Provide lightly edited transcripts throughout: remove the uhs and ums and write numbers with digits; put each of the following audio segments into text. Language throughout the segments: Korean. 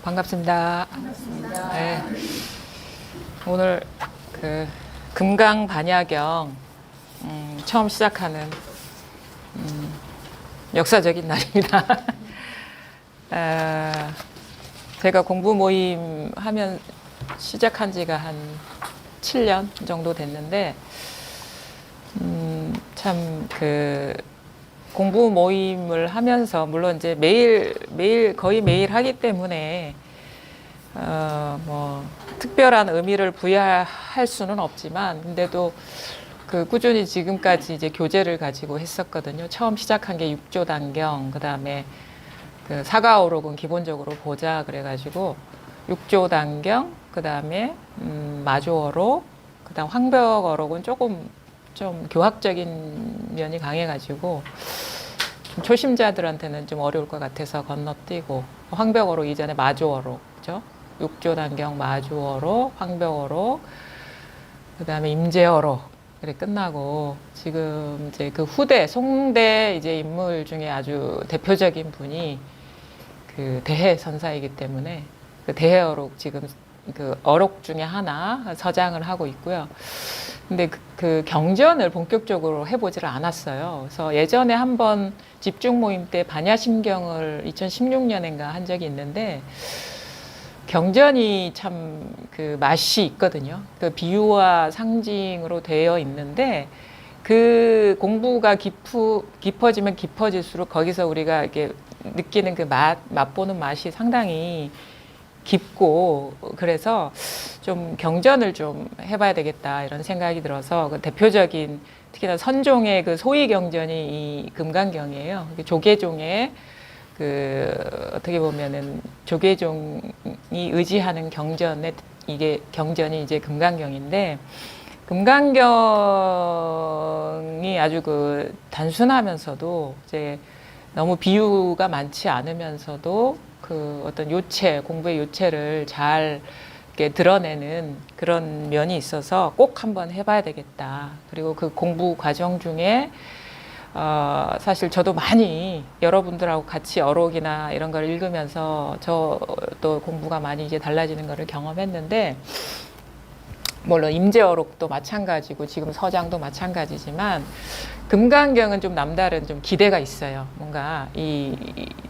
반갑습니다. 반갑습니다. 네. 오늘 그 금강반야경 처음 시작하는 역사적인 날입니다. 제가 공부 모임 하면 시작한 지가 한 7년 정도 됐는데 참 그 공부 모임을 하면서 물론 이제 매일 거의 매일 하기 때문에 뭐 특별한 의미를 부여할 수는 없지만 근데도 그 꾸준히 지금까지 이제 교재를 가지고 했었거든요. 처음 시작한 게 육조단경, 그다음에 그 사가오록은 기본적으로 보자 그래가지고 육조단경, 그다음에 마조어록, 그다음 황벽어록은 조금 좀 교학적인 면이 강해가지고 좀 초심자들한테는 좀 어려울 것 같아서 건너뛰고 황벽어록 이전에 마조어록, 그죠? 육조단경, 마조어록, 황벽어록, 그다음에 임제어록 그래 끝나고 지금 이제 그 후대 송대 이제 인물 중에 아주 대표적인 분이 그 대해선사이기 때문에 그 대해어록 지금 그 어록 중에 하나 서장을 하고 있고요. 근데 그 경전을 본격적으로 해보지를 않았어요. 그래서 예전에 한번 집중 모임 때 반야심경을 2016년인가 한 적이 있는데 경전이 참 그 맛이 있거든요. 그 비유와 상징으로 되어 있는데 그 공부가 깊어지면 깊어질수록 거기서 우리가 이렇게 느끼는 그 맛보는 맛이 상당히 깊고 그래서 좀 경전을 좀 해봐야 되겠다 이런 생각이 들어서 그 대표적인 특히나 선종의 그 소위 경전이 이 금강경이에요. 조계종의 그 어떻게 보면은 조계종이 의지하는 경전에 이게 경전이 이제 금강경인데 금강경이 아주 그 단순하면서도 이제 너무 비유가 많지 않으면서도 그 어떤 요체, 공부의 요체를 잘 이렇게 드러내는 그런 면이 있어서 꼭 한번 해봐야 되겠다. 그리고 그 공부 과정 중에 사실 저도 많이 여러분들하고 같이 어록이나 이런 걸 읽으면서 저도 공부가 많이 이제 달라지는 거를 경험했는데 물론 임제어록도 마찬가지고 지금 서장도 마찬가지지만 금강경은 좀 남다른 좀 기대가 있어요. 뭔가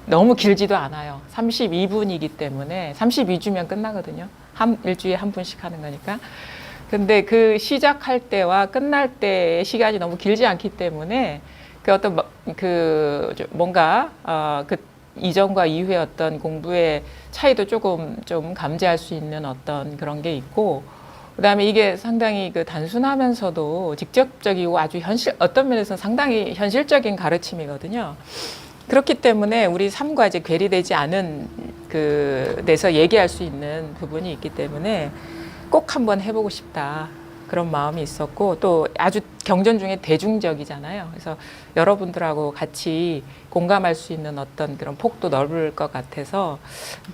너무 길지도 않아요. 32분이기 때문에 32주면 끝나거든요. 일주일에 한 분씩 하는 거니까. 근데 그 시작할 때와 끝날 때의 시간이 너무 길지 않기 때문에 그 어떤 그 뭔가 그 이전과 이후의 어떤 공부의 차이도 조금 좀 감지할 수 있는 어떤 그런 게 있고 그다음에 이게 상당히 그 단순하면서도 직접적이고 아주 어떤 면에서는 상당히 현실적인 가르침이거든요. 그렇기 때문에 우리 삶과 이제 괴리되지 않은 그 데서 얘기할 수 있는 부분이 있기 때문에 꼭 한번 해보고 싶다. 그런 마음이 있었고 또 아주 경전 중에 대중적이잖아요. 그래서 여러분들하고 같이 공감할 수 있는 어떤 그런 폭도 넓을 것 같아서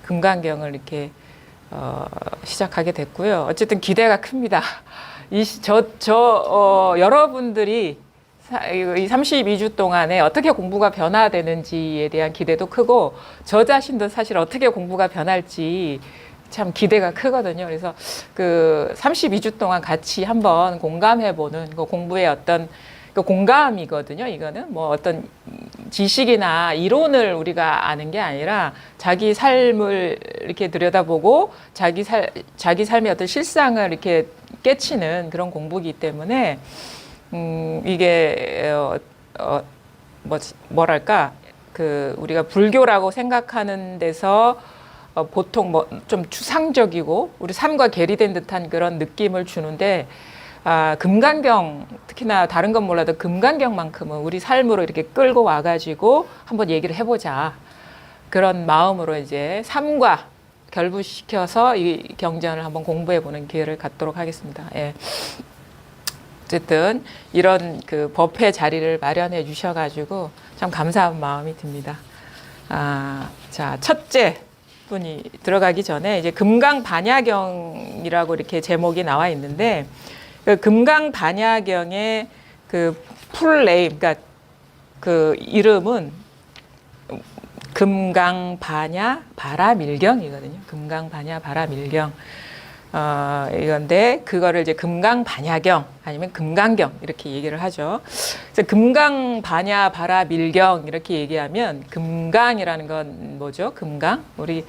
금강경을 이렇게 시작하게 됐고요. 어쨌든 기대가 큽니다. 여러분들이 이 32주 동안에 어떻게 공부가 변화되는지에 대한 기대도 크고 저 자신도 사실 어떻게 공부가 변할지 참 기대가 크거든요. 그래서 그 32주 동안 같이 한번 공감해보는 그 공부의 어떤 그 공감이거든요. 이거는 뭐 어떤 지식이나 이론을 우리가 아는 게 아니라 자기 삶을 이렇게 들여다보고 자기 삶의 어떤 실상을 이렇게 깨치는 그런 공부이기 때문에 이게 뭐랄까 그 우리가 불교라고 생각하는 데서 보통 뭐 좀 추상적이고 우리 삶과 괴리된 듯한 그런 느낌을 주는데 금강경 특히나 다른 건 몰라도 금강경만큼은 우리 삶으로 이렇게 끌고 와가지고 한번 얘기를 해보자 그런 마음으로 이제 삶과 결부시켜서 이 경전을 한번 공부해보는 기회를 갖도록 하겠습니다. 예. 어쨌든 이런 그 법회 자리를 마련해 주셔가지고 참 감사한 마음이 듭니다. 자, 첫째 분이 들어가기 전에 이제 금강반야경이라고 이렇게 제목이 나와 있는데 그 금강반야경의 그 풀네임, 그러니까 그 이름은 금강반야 바라밀경이거든요. 금강반야 바라밀경. 이건데 그거를 이제 금강반야경 아니면 금강경 이렇게 얘기를 하죠. 그래서 금강반야 바라밀경 이렇게 얘기하면 금강이라는 건 뭐죠? 금강? 우리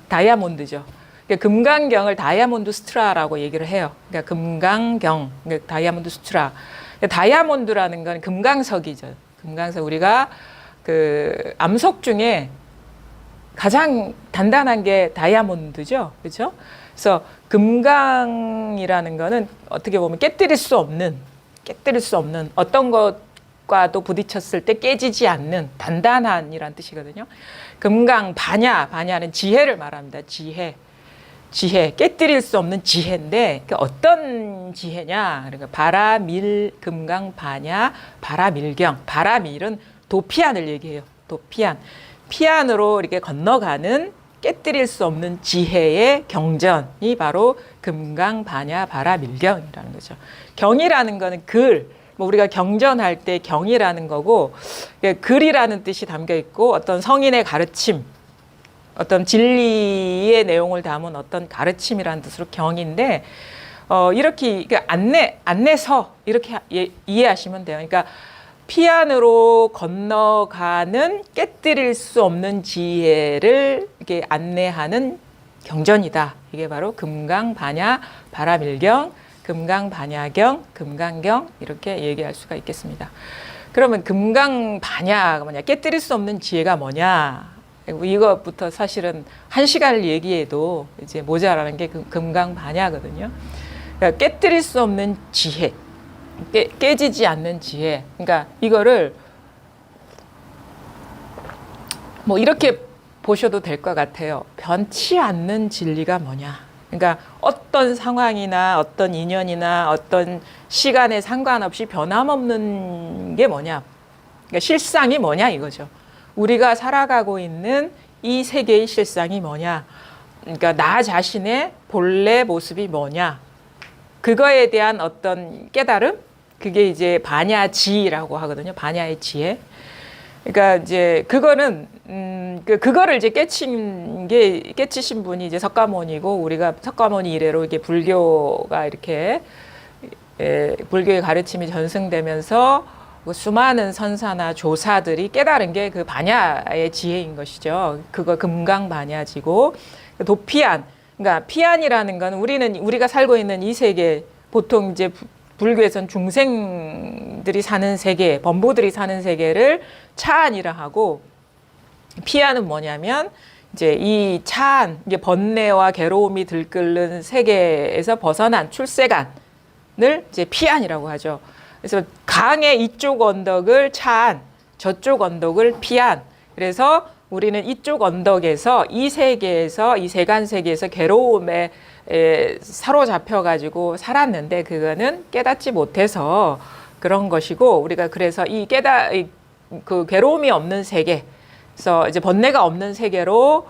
다이아몬드죠. 그러니까 금강경을 다이아몬드 수트라라고 얘기를 해요. 그러니까 금강경, 그러니까 다이아몬드 수트라. 그러니까 다이아몬드라는 건 금강석이죠. 금강석 우리가 그 암석 중에 가장 단단한 게 다이아몬드죠. 그렇죠? 그래서 금강이라는 거는 어떻게 보면 깨뜨릴 수 없는 어떤 것과도 부딪혔을 때 깨지지 않는 단단한이란 뜻이거든요. 금강 반야는 지혜를 말합니다. 지혜, 깨뜨릴 수 없는 지혜인데 어떤 지혜냐? 그러니까 바라밀 금강 반야 바라밀경. 바라밀은 도피안을 얘기해요. 도피안. 피안으로 이렇게 건너가는 깨뜨릴 수 없는 지혜의 경전이 바로 금강 반야 바라밀경이라는 거죠. 경이라는 거는 글, 뭐 우리가 경전할 때 경이라는 거고 글이라는 뜻이 담겨 있고 어떤 성인의 가르침, 어떤 진리의 내용을 담은 어떤 가르침이라는 뜻으로 경인데 이렇게 안내서 이렇게 이해하시면 돼요. 그러니까 피안으로 건너가는 깨뜨릴 수 없는 지혜를 이렇게 안내하는 경전이다. 이게 바로 금강반야 바라밀경, 금강반야경, 금강경 이렇게 얘기할 수가 있겠습니다. 그러면 금강반야가 뭐냐? 깨뜨릴 수 없는 지혜가 뭐냐? 이것부터 사실은 한 시간을 얘기해도 이제 모자라는 게 금강반야거든요. 그러니까 깨뜨릴 수 없는 지혜. 깨지지 않는 지혜. 그러니까 이거를 뭐 이렇게 보셔도 될 것 같아요. 변치 않는 진리가 뭐냐. 그러니까 어떤 상황이나 어떤 인연이나 어떤 시간에 상관없이 변함없는 게 뭐냐. 그러니까 실상이 뭐냐 이거죠. 우리가 살아가고 있는 이 세계의 실상이 뭐냐. 그러니까 나 자신의 본래 모습이 뭐냐. 그거에 대한 어떤 깨달음? 그게 이제 반야지라고 하거든요. 반야의 지혜. 그러니까 이제 그거는 그거를 이제 깨치신 분이 이제 석가모니고 우리가 석가모니 이래로 이게 불교가 이렇게 불교의 가르침이 전승되면서 수많은 선사나 조사들이 깨달은 게 그 반야의 지혜인 것이죠. 그거 금강반야지고 도피안. 그러니까 피안이라는 건 우리가 살고 있는 이 세계 보통 이제 불교에서는 중생들이 사는 세계, 범보들이 사는 세계를 차안이라 하고 피안은 뭐냐면 이제 이 차안, 이게 번뇌와 괴로움이 들끓는 세계에서 벗어난 출세간을 이제 피안이라고 하죠. 그래서 강의 이쪽 언덕을 차안, 저쪽 언덕을 피안. 그래서 우리는 이쪽 언덕에서 이 세계에서 이 세간 세계에서 괴로움에 사로잡혀 가지고 살았는데 그거는 깨닫지 못해서 그런 것이고 우리가 그래서 그 괴로움이 없는 세계에서 이제 번뇌가 없는 세계로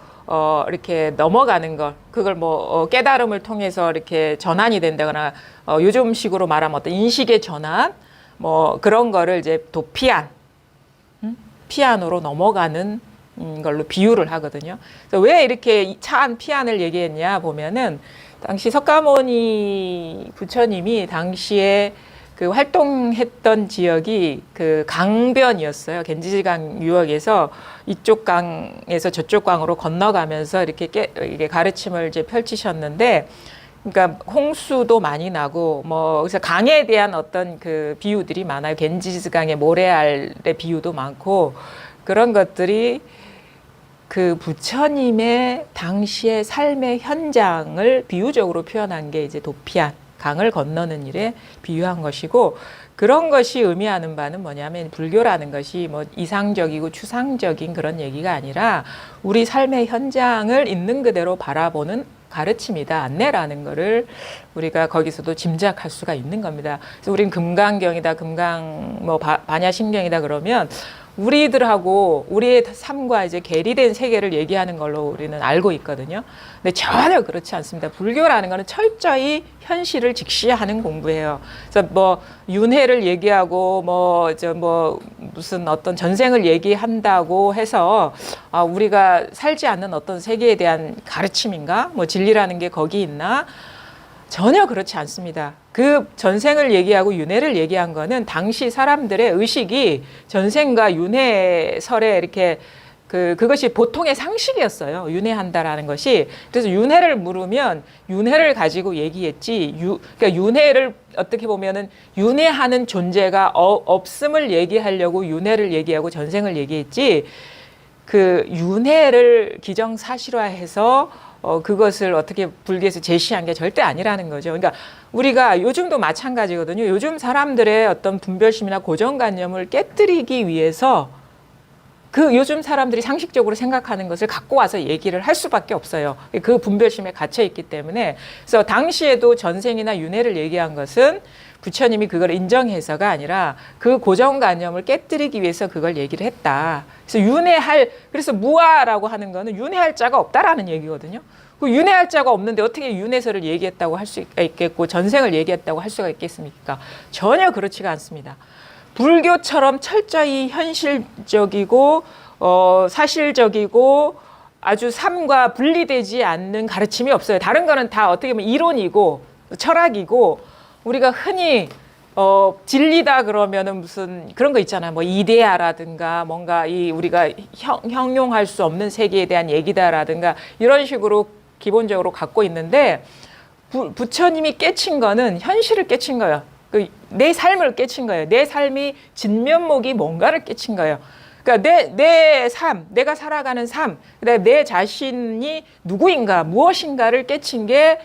이렇게 넘어가는 것 그걸 뭐 깨달음을 통해서 이렇게 전환이 된다거나 요즘식으로 말하면 어떤 인식의 전환 뭐 그런 거를 이제 도피안 피안으로 넘어가는 걸로 비유를 하거든요. 그래서 왜 이렇게 차안 피안을 얘기했냐 보면은 당시 석가모니 부처님이 당시에 그 활동했던 지역이 그 강변이었어요. 겐지강 유역에서 이쪽 강에서 저쪽 강으로 건너가면서 이렇게 가르침을 이제 펼치셨는데, 그러니까 홍수도 많이 나고 뭐 그래서 강에 대한 어떤 그 비유들이 많아요. 겐지스강의 모래알의 비유도 많고 그런 것들이 그 부처님의 당시의 삶의 현장을 비유적으로 표현한 게 이제 도피안, 강을 건너는 일에 비유한 것이고, 그런 것이 의미하는 바는 뭐냐면 불교라는 것이 뭐 이상적이고 추상적인 그런 얘기가 아니라 우리 삶의 현장을 있는 그대로 바라보는 가르침이다, 안내라는 거를 우리가 거기서도 짐작할 수가 있는 겁니다. 그래서 우린 금강경이다, 반야심경이다 그러면 우리들하고 우리의 삶과 이제 괴리된 세계를 얘기하는 걸로 우리는 알고 있거든요. 근데 전혀 그렇지 않습니다. 불교라는 거는 철저히 현실을 직시하는 공부예요. 그래서 뭐 윤회를 얘기하고 뭐 무슨 어떤 전생을 얘기한다고 해서 우리가 살지 않는 어떤 세계에 대한 가르침인가? 뭐 진리라는 게 거기 있나? 전혀 그렇지 않습니다. 그 전생을 얘기하고 윤회를 얘기한 거는 당시 사람들의 의식이 전생과 윤회설에 이렇게 그것이 보통의 상식이었어요. 윤회한다라는 것이. 그래서 윤회를 물으면 윤회를 가지고 얘기했지. 그러니까 윤회를 어떻게 보면은 윤회하는 존재가 없음을 얘기하려고 윤회를 얘기하고 전생을 얘기했지. 그 윤회를 기정사실화해서 그것을 어떻게 불교에서 제시한 게 절대 아니라는 거죠. 그러니까 우리가 요즘도 마찬가지거든요. 요즘 사람들의 어떤 분별심이나 고정관념을 깨뜨리기 위해서 그 요즘 사람들이 상식적으로 생각하는 것을 갖고 와서 얘기를 할 수밖에 없어요. 그 분별심에 갇혀 있기 때문에. 그래서 당시에도 전생이나 윤회를 얘기한 것은 부처님이 그걸 인정해서가 아니라 그 고정관념을 깨뜨리기 위해서 그걸 얘기를 했다. 그래서 그래서 무아라고 하는 거는 윤회할 자가 없다라는 얘기거든요. 그 윤회할 자가 없는데 어떻게 윤회설을 얘기했다고 할 수 있겠고 전생을 얘기했다고 할 수가 있겠습니까? 전혀 그렇지가 않습니다. 불교처럼 철저히 현실적이고 사실적이고 아주 삶과 분리되지 않는 가르침이 없어요. 다른 거는 다 어떻게 보면 이론이고 철학이고 우리가 흔히 진리다 그러면은 무슨 그런 거 있잖아요. 뭐 이데아라든가 뭔가 우리가 형용할 수 없는 세계에 대한 얘기다라든가 이런 식으로 기본적으로 갖고 있는데 부처님이 깨친 거는 현실을 깨친 거예요. 내 삶을 깨친 거예요. 내 삶이 진면목이 뭔가를 깨친 거예요. 그러니까 내 삶, 내가 살아가는 삶, 그다음에 내 자신이 누구인가, 무엇인가를 깨친 게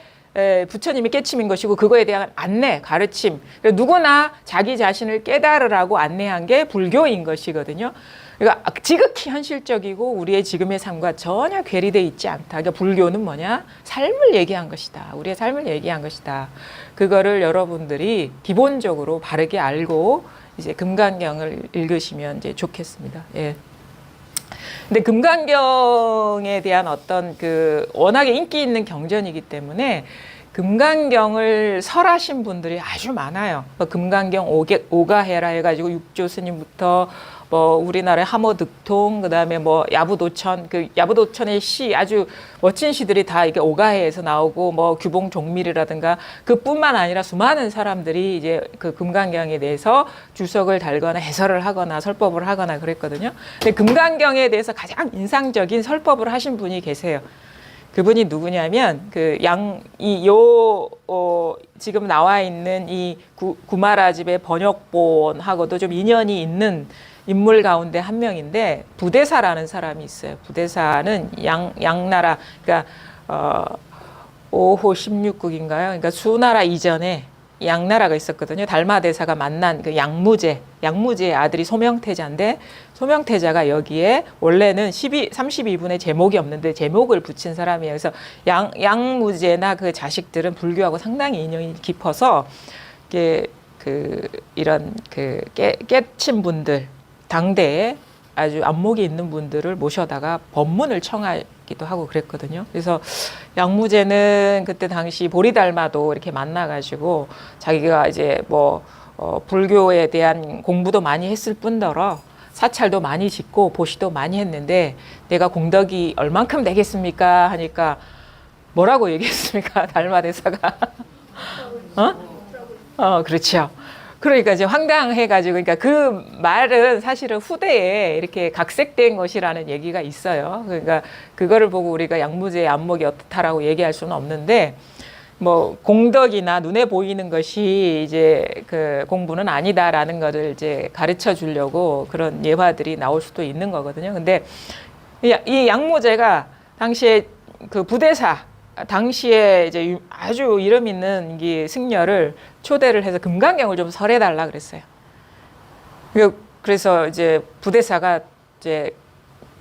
부처님이 깨침인 것이고 그거에 대한 안내, 가르침. 그러니까 누구나 자기 자신을 깨달으라고 안내한 게 불교인 것이거든요. 그러니까 지극히 현실적이고 우리의 지금의 삶과 전혀 괴리되어 있지 않다. 그러니까 불교는 뭐냐? 삶을 얘기한 것이다. 우리의 삶을 얘기한 것이다. 그거를 여러분들이 기본적으로 바르게 알고 이제 금강경을 읽으시면 이제 좋겠습니다. 예. 근데 금강경에 대한 어떤 워낙에 인기 있는 경전이기 때문에 금강경을 설하신 분들이 아주 많아요. 금강경 오가해라 해가지고 육조 스님부터 뭐 우리나라의 함어득통, 그다음에 뭐 야부도천, 야부도천의 시 아주 멋진 시들이 다 이게 오가해에서 나오고 뭐 규봉종밀이라든가 그뿐만 아니라 수많은 사람들이 이제 그 금강경에 대해서 주석을 달거나 해설을 하거나 설법을 하거나 그랬거든요. 근데 금강경에 대해서 가장 인상적인 설법을 하신 분이 계세요. 그분이 누구냐면 지금 나와 있는 이 구마라집의 번역본하고도 좀 인연이 있는 인물 가운데 한 명인데 부대사라는 사람이 있어요. 부대사는 양나라, 그러니까 5호 16국인가요? 그러니까 수나라 이전에 양나라가 있었거든요. 달마대사가 만난 그 양무제의 아들이 소명태자인데 소명태자가 여기에 원래는 32분의 제목이 없는데 제목을 붙인 사람이에요. 그래서 양무제나 그 자식들은 불교하고 상당히 인연이 깊어서 이런 깨친 분들, 당대에 아주 안목이 있는 분들을 모셔다가 법문을 청하기도 하고 그랬거든요. 그래서 양무제는 그때 당시 보리달마도 이렇게 만나가지고 자기가 이제 불교에 대한 공부도 많이 했을 뿐더러 사찰도 많이 짓고 보시도 많이 했는데 내가 공덕이 얼만큼 되겠습니까? 하니까 뭐라고 얘기했습니까? 달마대사가. 그렇죠. 그러니까 이제 황당해가지고, 그러니까 그 말은 사실은 후대에 이렇게 각색된 것이라는 얘기가 있어요. 그러니까 그거를 보고 우리가 양무제의 안목이 어떻다라고 얘기할 수는 없는데, 뭐 공덕이나 눈에 보이는 것이 이제 그 공부는 아니다라는 것을 이제 가르쳐 주려고 그런 예화들이 나올 수도 있는 거거든요. 근데 이 양무제가 당시에 그 부대사, 당시에 이제 아주 이름 있는 이 승려를 초대를 해서 금강경을 좀 설해달라 그랬어요. 그래서 이제 부대사가 이제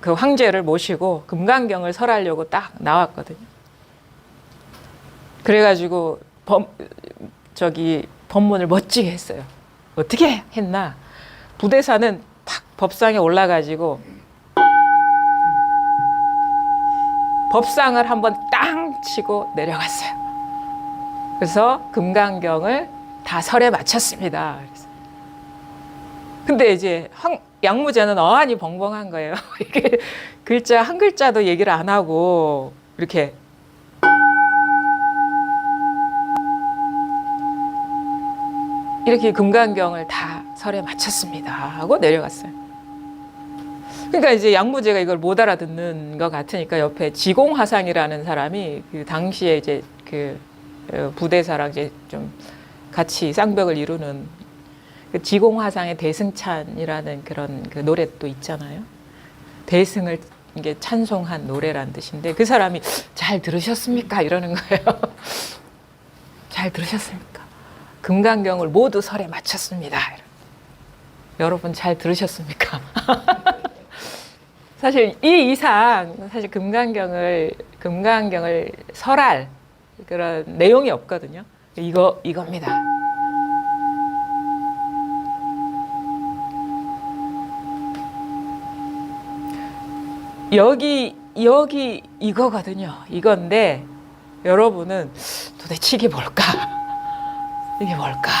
그 황제를 모시고 금강경을 설하려고 딱 나왔거든요. 그래가지고 법문을 멋지게 했어요. 어떻게 했나? 부대사는 탁 법상에 올라가지고 법상을 한번 땅 치고 내려갔어요. 그래서 금강경을 다 설에 마쳤습니다. 근데 이제 양무제는 어안이 벙벙한 거예요. 이게 글자 한 글자도 얘기를 안 하고 이렇게 금강경을 다 설에 마쳤습니다 하고 내려갔어요. 그러니까 이제 양무제가 이걸 못 알아듣는 것 같으니까 옆에 지공화상이라는 사람이 그 당시에 이제 그 부대사랑 이제 좀 같이 쌍벽을 이루는 그 지공화상의 대승찬이라는 그런 그 노래 또 있잖아요. 대승을 이게 찬송한 노래란 뜻인데 그 사람이 잘 들으셨습니까? 이러는 거예요. 잘 들으셨습니까? 금강경을 모두 설에 마쳤습니다. 여러분 잘 들으셨습니까? 사실 이 이상 사실 금강경을 설할 그런 내용이 없거든요. 이겁니다. 여기 이거거든요. 이건데 여러분은 도대체 이게 뭘까? 이게 뭘까?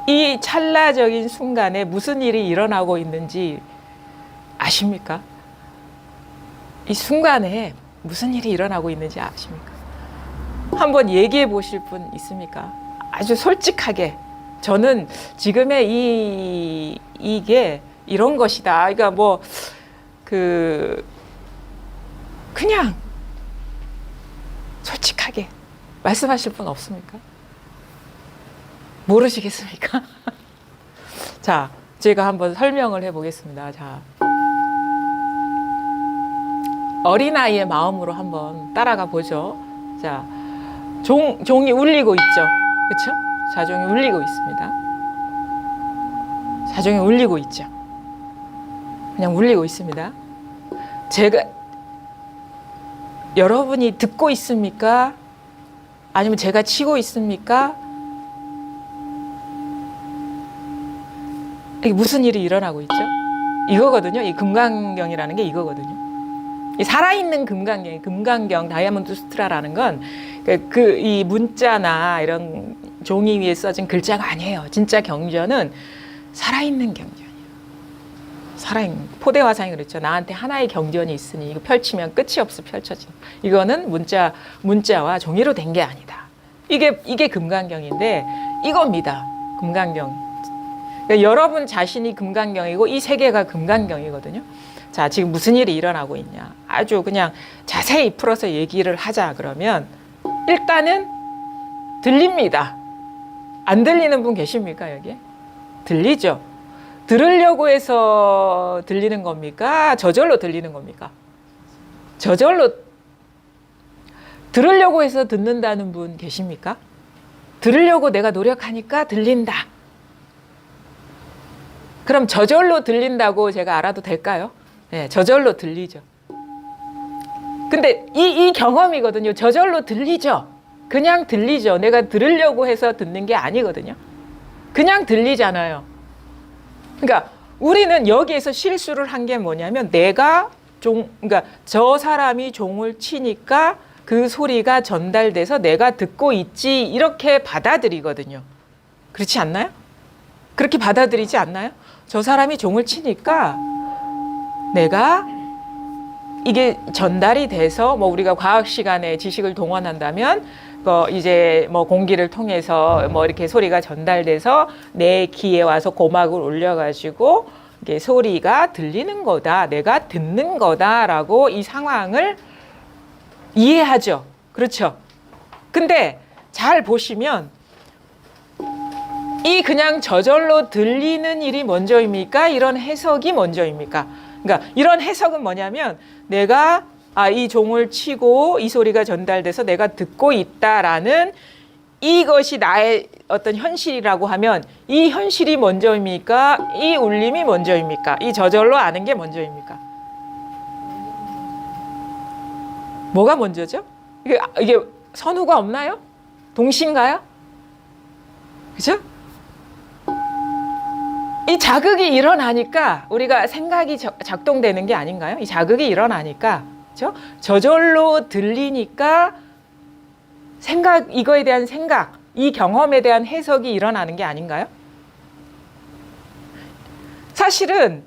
이 찰나적인 순간에 무슨 일이 일어나고 있는지 아십니까? 이 순간에 무슨 일이 일어나고 있는지 아십니까? 한번 얘기해 보실 분 있습니까? 아주 솔직하게 저는 지금의 이게 이런 것이다. 그러니까 뭐 그냥 솔직하게 말씀하실 분 없습니까? 모르시겠습니까? 자, 제가 한번 설명을 해보겠습니다. 자, 어린아이의 마음으로 한번 따라가 보죠. 자, 종이 울리고 있죠. 그렇죠? 자종이 울리고 있습니다. 자종이 울리고 있죠. 그냥 울리고 있습니다. 여러분이 듣고 있습니까? 아니면 제가 치고 있습니까? 이게 무슨 일이 일어나고 있죠? 이거거든요. 이 금강경이라는 게 이거거든요. 이 살아있는 금강경 다이아몬드 수트라라는 건 이 문자나 이런 종이 위에 써진 글자가 아니에요. 진짜 경전은 살아있는 경전이에요. 살아있는 포대화상이 그랬죠. 나한테 하나의 경전이 있으니 이거 펼치면 끝이 없어 펼쳐진. 이거는 문자와 종이로 된 게 아니다. 이게 금강경인데 이겁니다. 금강경. 그러니까 여러분 자신이 금강경이고 이 세계가 금강경이거든요. 자, 지금 무슨 일이 일어나고 있냐. 아주 그냥 자세히 풀어서 얘기를 하자 그러면 일단은 들립니다. 안 들리는 분 계십니까, 여기? 들리죠? 들으려고 해서 들리는 겁니까? 저절로 들리는 겁니까? 저절로 들으려고 해서 듣는다는 분 계십니까? 들으려고 내가 노력하니까 들린다. 그럼 저절로 들린다고 제가 알아도 될까요? 네, 저절로 들리죠. 근데 이 경험이거든요. 저절로 들리죠. 그냥 들리죠. 내가 들으려고 해서 듣는 게 아니거든요. 그냥 들리잖아요. 그러니까 우리는 여기에서 실수를 한 게 뭐냐면 그러니까 저 사람이 종을 치니까 그 소리가 전달돼서 내가 듣고 있지 이렇게 받아들이거든요. 그렇지 않나요? 그렇게 받아들이지 않나요? 저 사람이 종을 치니까 내가 이게 전달이 돼서 뭐 우리가 과학 시간에 지식을 동원한다면 이제 뭐 공기를 통해서 뭐 이렇게 소리가 전달돼서 내 귀에 와서 고막을 올려가지고 이게 소리가 들리는 거다, 내가 듣는 거다라고 이 상황을 이해하죠. 그렇죠? 근데 잘 보시면 이 그냥 저절로 들리는 일이 먼저입니까? 이런 해석이 먼저입니까? 그러니까 이런 해석은 뭐냐면 내가 이 종을 치고 이 소리가 전달돼서 내가 듣고 있다라는 이것이 나의 어떤 현실이라고 하면 이 현실이 먼저입니까? 이 울림이 먼저입니까? 이 저절로 아는 게 먼저입니까? 뭐가 먼저죠? 이게 선후가 없나요? 동시인가요? 그죠? 이 자극이 일어나니까 우리가 생각이 작동되는 게 아닌가요? 이 자극이 일어나니까, 그렇죠? 저절로 들리니까 생각, 이거에 대한 생각, 이 경험에 대한 해석이 일어나는 게 아닌가요? 사실은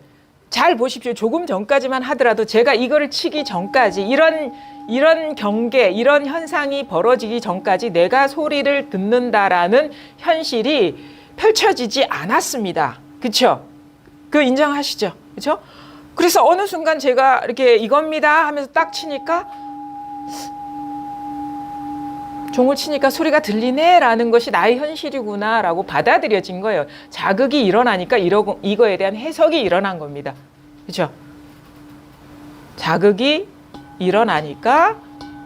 잘 보십시오. 조금 전까지만 하더라도 제가 이거를 치기 전까지 이런 경계, 이런 현상이 벌어지기 전까지 내가 소리를 듣는다라는 현실이 펼쳐지지 않았습니다. 그렇죠? 그 인정하시죠? 그렇죠? 그래서 어느 순간 제가 이렇게 이겁니다 하면서 딱 치니까 종을 치니까 소리가 들리네라는 것이 나의 현실이구나라고 받아들여진 거예요. 자극이 일어나니까 이거에 대한 해석이 일어난 겁니다. 그렇죠? 자극이 일어나니까,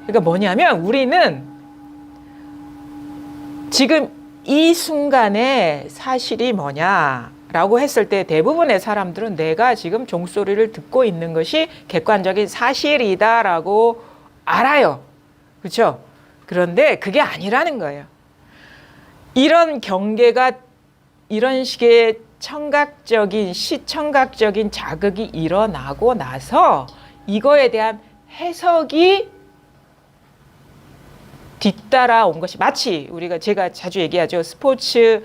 그러니까 뭐냐면 우리는 지금 이 순간에 사실이 뭐냐라고 했을 때 대부분의 사람들은 내가 지금 종소리를 듣고 있는 것이 객관적인 사실이다라고 알아요. 그렇죠? 그런데 그게 아니라는 거예요. 이런 경계가, 이런 식의 청각적인, 시청각적인 자극이 일어나고 나서 이거에 대한 해석이 뒤따라온 것이, 마치 제가 자주 얘기하죠. 스포츠,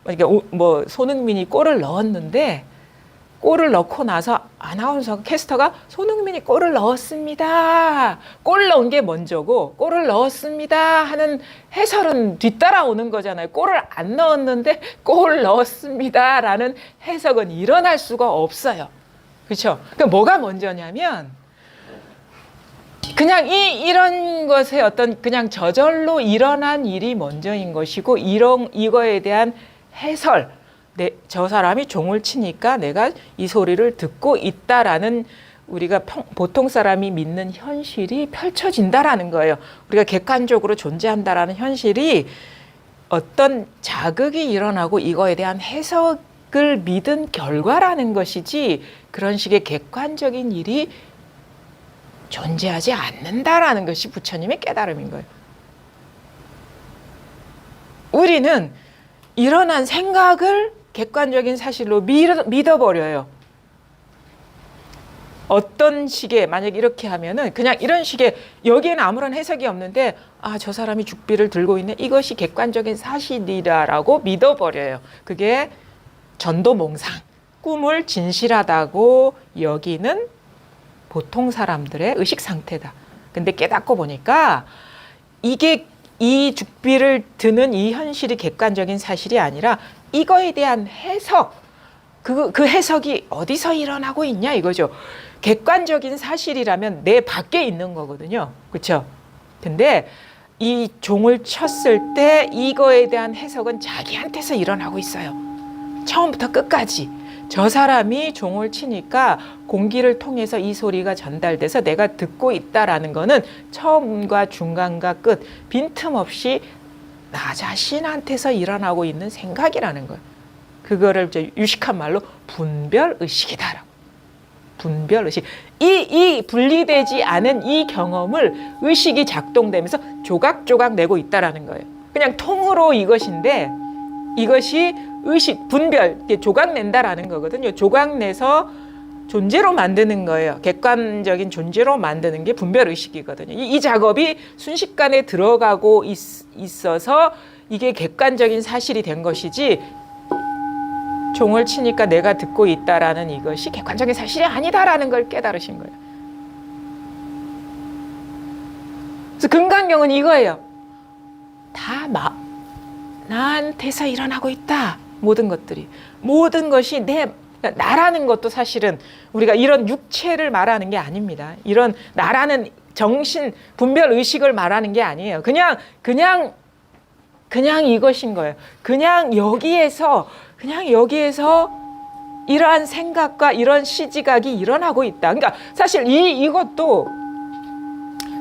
그러니까 뭐 손흥민이 골을 넣었는데 골을 넣고 나서 아나운서, 캐스터가 손흥민이 골을 넣었습니다. 골 넣은 게 먼저고 골을 넣었습니다 하는 해설은 뒤따라오는 거잖아요. 골을 안 넣었는데 골 넣었습니다 라는 해석은 일어날 수가 없어요. 그렇죠? 그러니까 뭐가 먼저냐면 그냥 이런 것에 어떤 그냥 저절로 일어난 일이 먼저인 것이고, 이거에 대한 해설, 저 사람이 종을 치니까 내가 이 소리를 듣고 있다라는, 우리가 보통 사람이 믿는 현실이 펼쳐진다라는 거예요. 우리가 객관적으로 존재한다라는 현실이 어떤 자극이 일어나고 이거에 대한 해석을 믿은 결과라는 것이지, 그런 식의 객관적인 일이 존재하지 않는다라는 것이 부처님의 깨달음인 거예요. 우리는 일어난 생각을 객관적인 사실로 믿어버려요. 어떤 식의, 만약 이렇게 하면은 그냥 이런 식의, 여기에는 아무런 해석이 없는데 저 사람이 죽비를 들고 있네, 이것이 객관적인 사실이라고 믿어버려요. 그게 전도몽상, 꿈을 진실하다고 여기는 보통 사람들의 의식 상태다. 근데 깨닫고 보니까 이 죽비를 드는 이 현실이 객관적인 사실이 아니라 이거에 대한 해석, 그 해석이 어디서 일어나고 있냐 이거죠. 객관적인 사실이라면 내 밖에 있는 거거든요. 그렇죠? 근데 이 종을 쳤을 때 이거에 대한 해석은 자기한테서 일어나고 있어요. 처음부터 끝까지. 저 사람이 종을 치니까 공기를 통해서 이 소리가 전달돼서 내가 듣고 있다라는 거는 처음과 중간과 끝 빈틈없이 나 자신한테서 일어나고 있는 생각이라는 거예요. 그거를 이제 유식한 말로 분별의식이다라고. 분별의식. 이 분리되지 않은 이 경험을 의식이 작동되면서 조각조각 내고 있다라는 거예요. 그냥 통으로 이것인데, 이것이 의식, 분별, 조각 낸다라는 거거든요. 조각 내서 존재로 만드는 거예요. 객관적인 존재로 만드는 게 분별의식이거든요. 이 작업이 순식간에 들어가고 있어서 이게 객관적인 사실이 된 것이지, 종을 치니까 내가 듣고 있다라는 이것이 객관적인 사실이 아니다라는 걸 깨달으신 거예요. 그래서 금강경은 이거예요. 다 나한테서 일어나고 있다. 모든 것들이. 모든 것이 나라는 것도 사실은 우리가 이런 육체를 말하는 게 아닙니다. 이런 나라는 정신, 분별 의식을 말하는 게 아니에요. 그냥 이것인 거예요. 그냥 여기에서 이러한 생각과 이런 시지각이 일어나고 있다. 그러니까 사실 이것도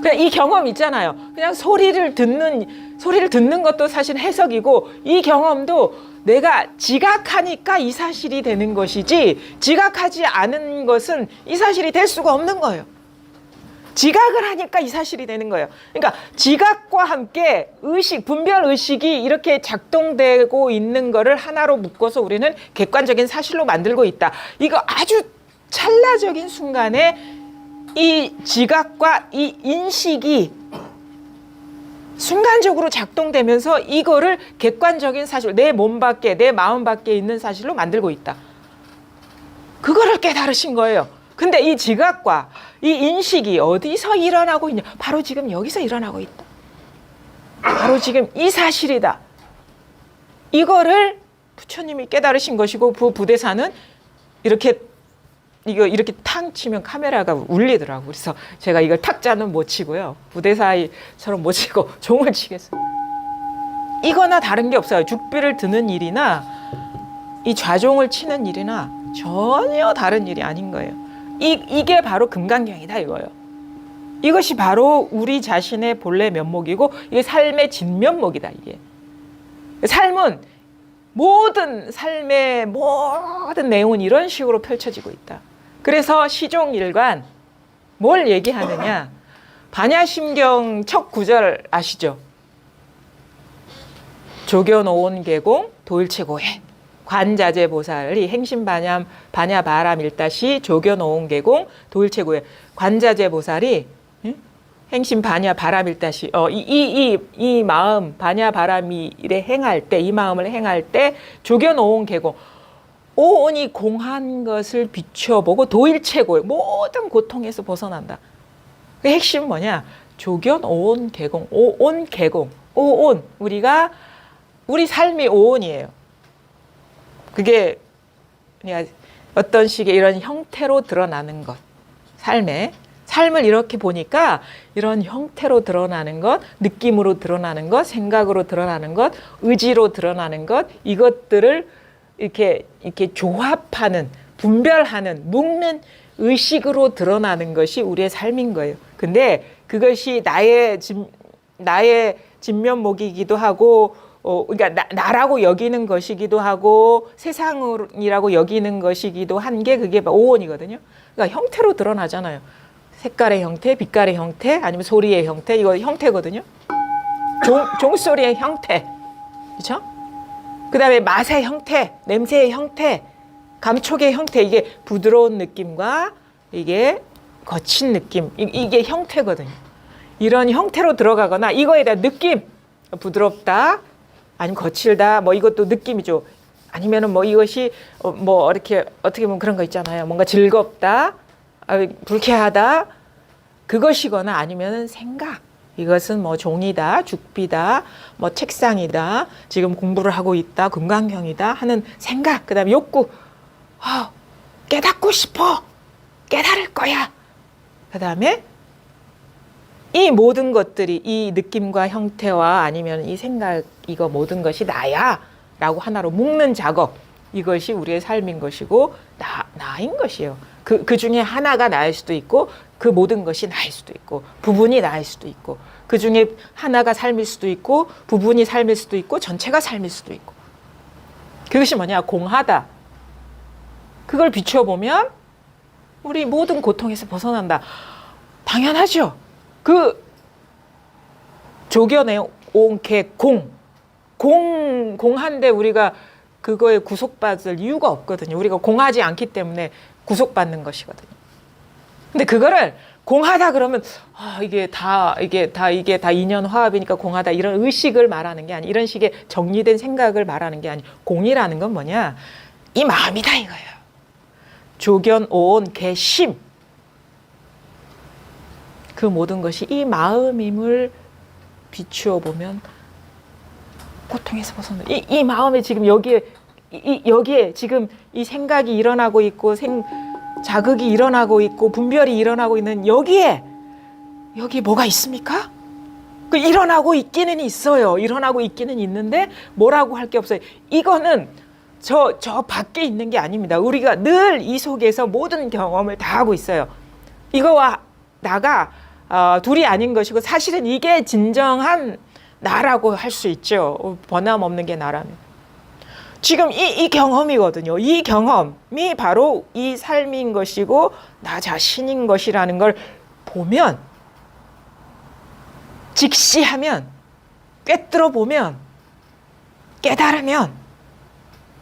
그냥 이 경험 있잖아요. 그냥 소리를 듣는 것도 사실 해석이고, 이 경험도 내가 지각하니까 이 사실이 되는 것이지, 지각하지 않은 것은 이 사실이 될 수가 없는 거예요. 지각을 하니까 이 사실이 되는 거예요. 그러니까 지각과 함께 의식, 분별 의식이 이렇게 작동되고 있는 거를 하나로 묶어서 우리는 객관적인 사실로 만들고 있다. 이거 아주 찰나적인 순간에 이 지각과 이 인식이 순간적으로 작동되면서 이거를 객관적인 사실, 내 몸 밖에, 내 마음 밖에 있는 사실로 만들고 있다. 그거를 깨달으신 거예요. 근데 이 지각과 이 인식이 어디서 일어나고 있냐? 바로 지금 여기서 일어나고 있다. 바로 지금 이 사실이다. 이거를 부처님이 깨달으신 것이고, 그 부대사는 이렇게 이렇게 탕 치면 카메라가 울리더라고. 그래서 제가 이걸 탁자는 못 치고요. 부대사처럼 못 치고 종을 치겠어요. 이거나 다른 게 없어요. 죽비를 드는 일이나 이 좌종을 치는 일이나 전혀 다른 일이 아닌 거예요. 이게 바로 금강경이다 이거예요. 이것이 바로 우리 자신의 본래 면목이고 이게 삶의 진면목이다 이게. 삶은 모든 삶의 모든 내용은 이런 식으로 펼쳐지고 있다. 그래서 시종일관 뭘 얘기하느냐? 반야심경 첫 구절 아시죠? 조견오온계공 도일체고해 관자재 보살이 행심반야 바람 일다시 조견오온계공 도일체고해 관자재 보살이 행심 반야 바람 일다시 이 마음 반야 바람이 이래 행할 때 이 마음을 행할 때 조견오온계공 오온이 공한 것을 비춰보고 도일체고해 모든 고통에서 벗어난다. 그 핵심은 뭐냐? 조견오온계공 오온계공 오온 우리 삶이 오온이에요. 그게 그냥 어떤 식의 이런 형태로 드러나는 것. 삶을 이렇게 보니까 이런 형태로 드러나는 것, 느낌으로 드러나는 것, 생각으로 드러나는 것, 의지로 드러나는 것, 이것들을 이렇게 조합하는, 분별하는, 묶는 의식으로 드러나는 것이 우리의 삶인 거예요. 근데 그것이 나의 진면목이기도 하고, 그러니까 나라고 여기는 것이기도 하고 세상이라고 여기는 것이기도 한 게 그게 오온이거든요. 그러니까 형태로 드러나잖아요. 색깔의 형태, 빛깔의 형태, 아니면 소리의 형태, 이거 형태거든요. 종소리의 형태, 그렇죠? 그 다음에 맛의 형태, 냄새의 형태, 감촉의 형태, 이게 부드러운 느낌과 이게 거친 느낌, 이게 형태거든요. 이런 형태로 들어가거나 이거에 대한 느낌, 부드럽다, 아니면 거칠다, 뭐 이것도 느낌이죠. 아니면은 뭐 이것이 뭐 이렇게 어떻게 보면 그런 거 있잖아요. 뭔가 즐겁다, 불쾌하다, 그것이거나 아니면은 생각. 이것은 뭐 종이다, 죽비다, 뭐 책상이다, 지금 공부를 하고 있다, 금강경이다 하는 생각. 그다음에 욕구. 깨닫고 싶어. 깨달을 거야. 그다음에 이 모든 것들이 이 느낌과 형태와 아니면 이 생각, 이거 모든 것이 나야 라고 하나로 묶는 작업, 이것이 우리의 삶인 것이고 나인 것이에요. 그 중에 하나가 나일 수도 있고 그 모든 것이 나일 수도 있고 부분이 나일 수도 있고 그 중에 하나가 삶일 수도 있고 부분이 삶일 수도 있고 전체가 삶일 수도 있고. 그것이 뭐냐? 공하다. 그걸 비춰보면 우리 모든 고통에서 벗어난다. 당연하죠. 그 조견에 온 개 공한데 우리가 그거에 구속받을 이유가 없거든요. 우리가 공하지 않기 때문에 구속받는 것이거든요. 근데 그거를 공하다 그러면 이게 다 인연 화합이니까 공하다 이런 의식을 말하는 게 아니, 이런 식의 정리된 생각을 말하는 게 아니, 공이라는 건 뭐냐? 이 마음이다 이거예요. 조견 온 개심. 그 모든 것이 이 마음임을 비추어 보면 고통에서 벗어나. 이 마음에 지금 여기에 지금 이 생각이 일어나고 있고 자극이 일어나고 있고 분별이 일어나고 있는 여기에 뭐가 있습니까? 그 일어나고 있기는 있어요. 일어나고 있기는 있는데 뭐라고 할 게 없어요. 이거는 저 밖에 있는 게 아닙니다. 우리가 늘 이 속에서 모든 경험을 다 하고 있어요. 이거와 나가 둘이 아닌 것이고 사실은 이게 진정한 나라고 할 수 있죠. 번함없는 게 나라면. 지금 이 경험이거든요. 이 경험이 바로 이 삶인 것이고 나 자신인 것이라는 걸 보면 직시하면, 꿰뚫어 보면, 깨달으면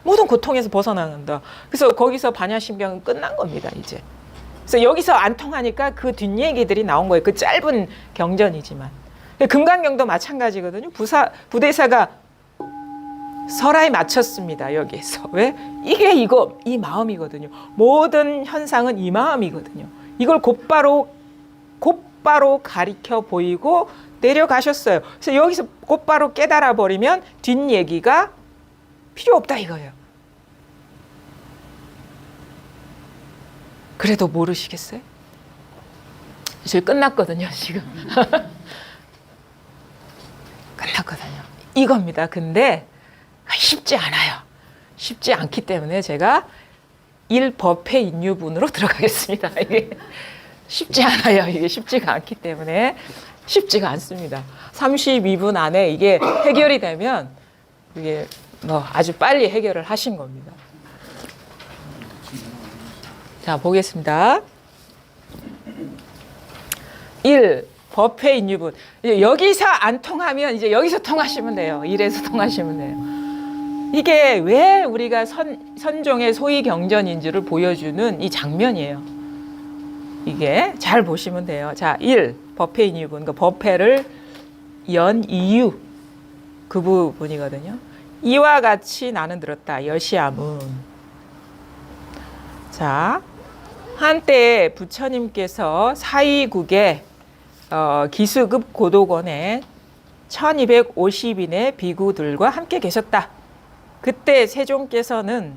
모든 고통에서 벗어나는다. 그래서 거기서 반야신경은 끝난 겁니다, 이제. 그래서 여기서 안 통하니까 그 뒷얘기들이 나온 거예요. 그 짧은 경전이지만. 금강경도 마찬가지거든요. 부대사가 설화에 맞췄습니다, 여기에서. 왜? 이게 이 마음이거든요. 모든 현상은 이 마음이거든요. 이걸 곧바로 가리켜 보이고 내려가셨어요. 그래서 여기서 곧바로 깨달아 버리면 뒷얘기가 필요 없다 이거예요. 그래도 모르시겠어요? 이제 끝났거든요, 지금. 끝났거든요. 이겁니다. 근데 쉽지 않아요. 쉽지 않기 때문에 제가 1법회 인유분으로 들어가겠습니다. 이게 쉽지 않아요. 이게 쉽지가 않기 때문에 쉽지가 않습니다. 32분 안에 이게 해결이 되면 이게 뭐 아주 빨리 해결을 하신 겁니다. 자, 보겠습니다. 1. 법회 인유분. 여기서 안 통하면 이제 여기서 통하시면 돼요. 1에서 통하시면 돼요. 이게 왜 우리가 선종의 소위 경전인지를 보여주는 이 장면이에요. 이게 잘 보시면 돼요. 자, 1. 법회 인유분. 그 법회를 연 이유. 그 부분이거든요. 이와 같이 나는 들었다. 여시아문. 자, 한때 부처님께서 사이국의 기수급 고도권에 1250인의 비구들과 함께 계셨다. 그때 세종께서는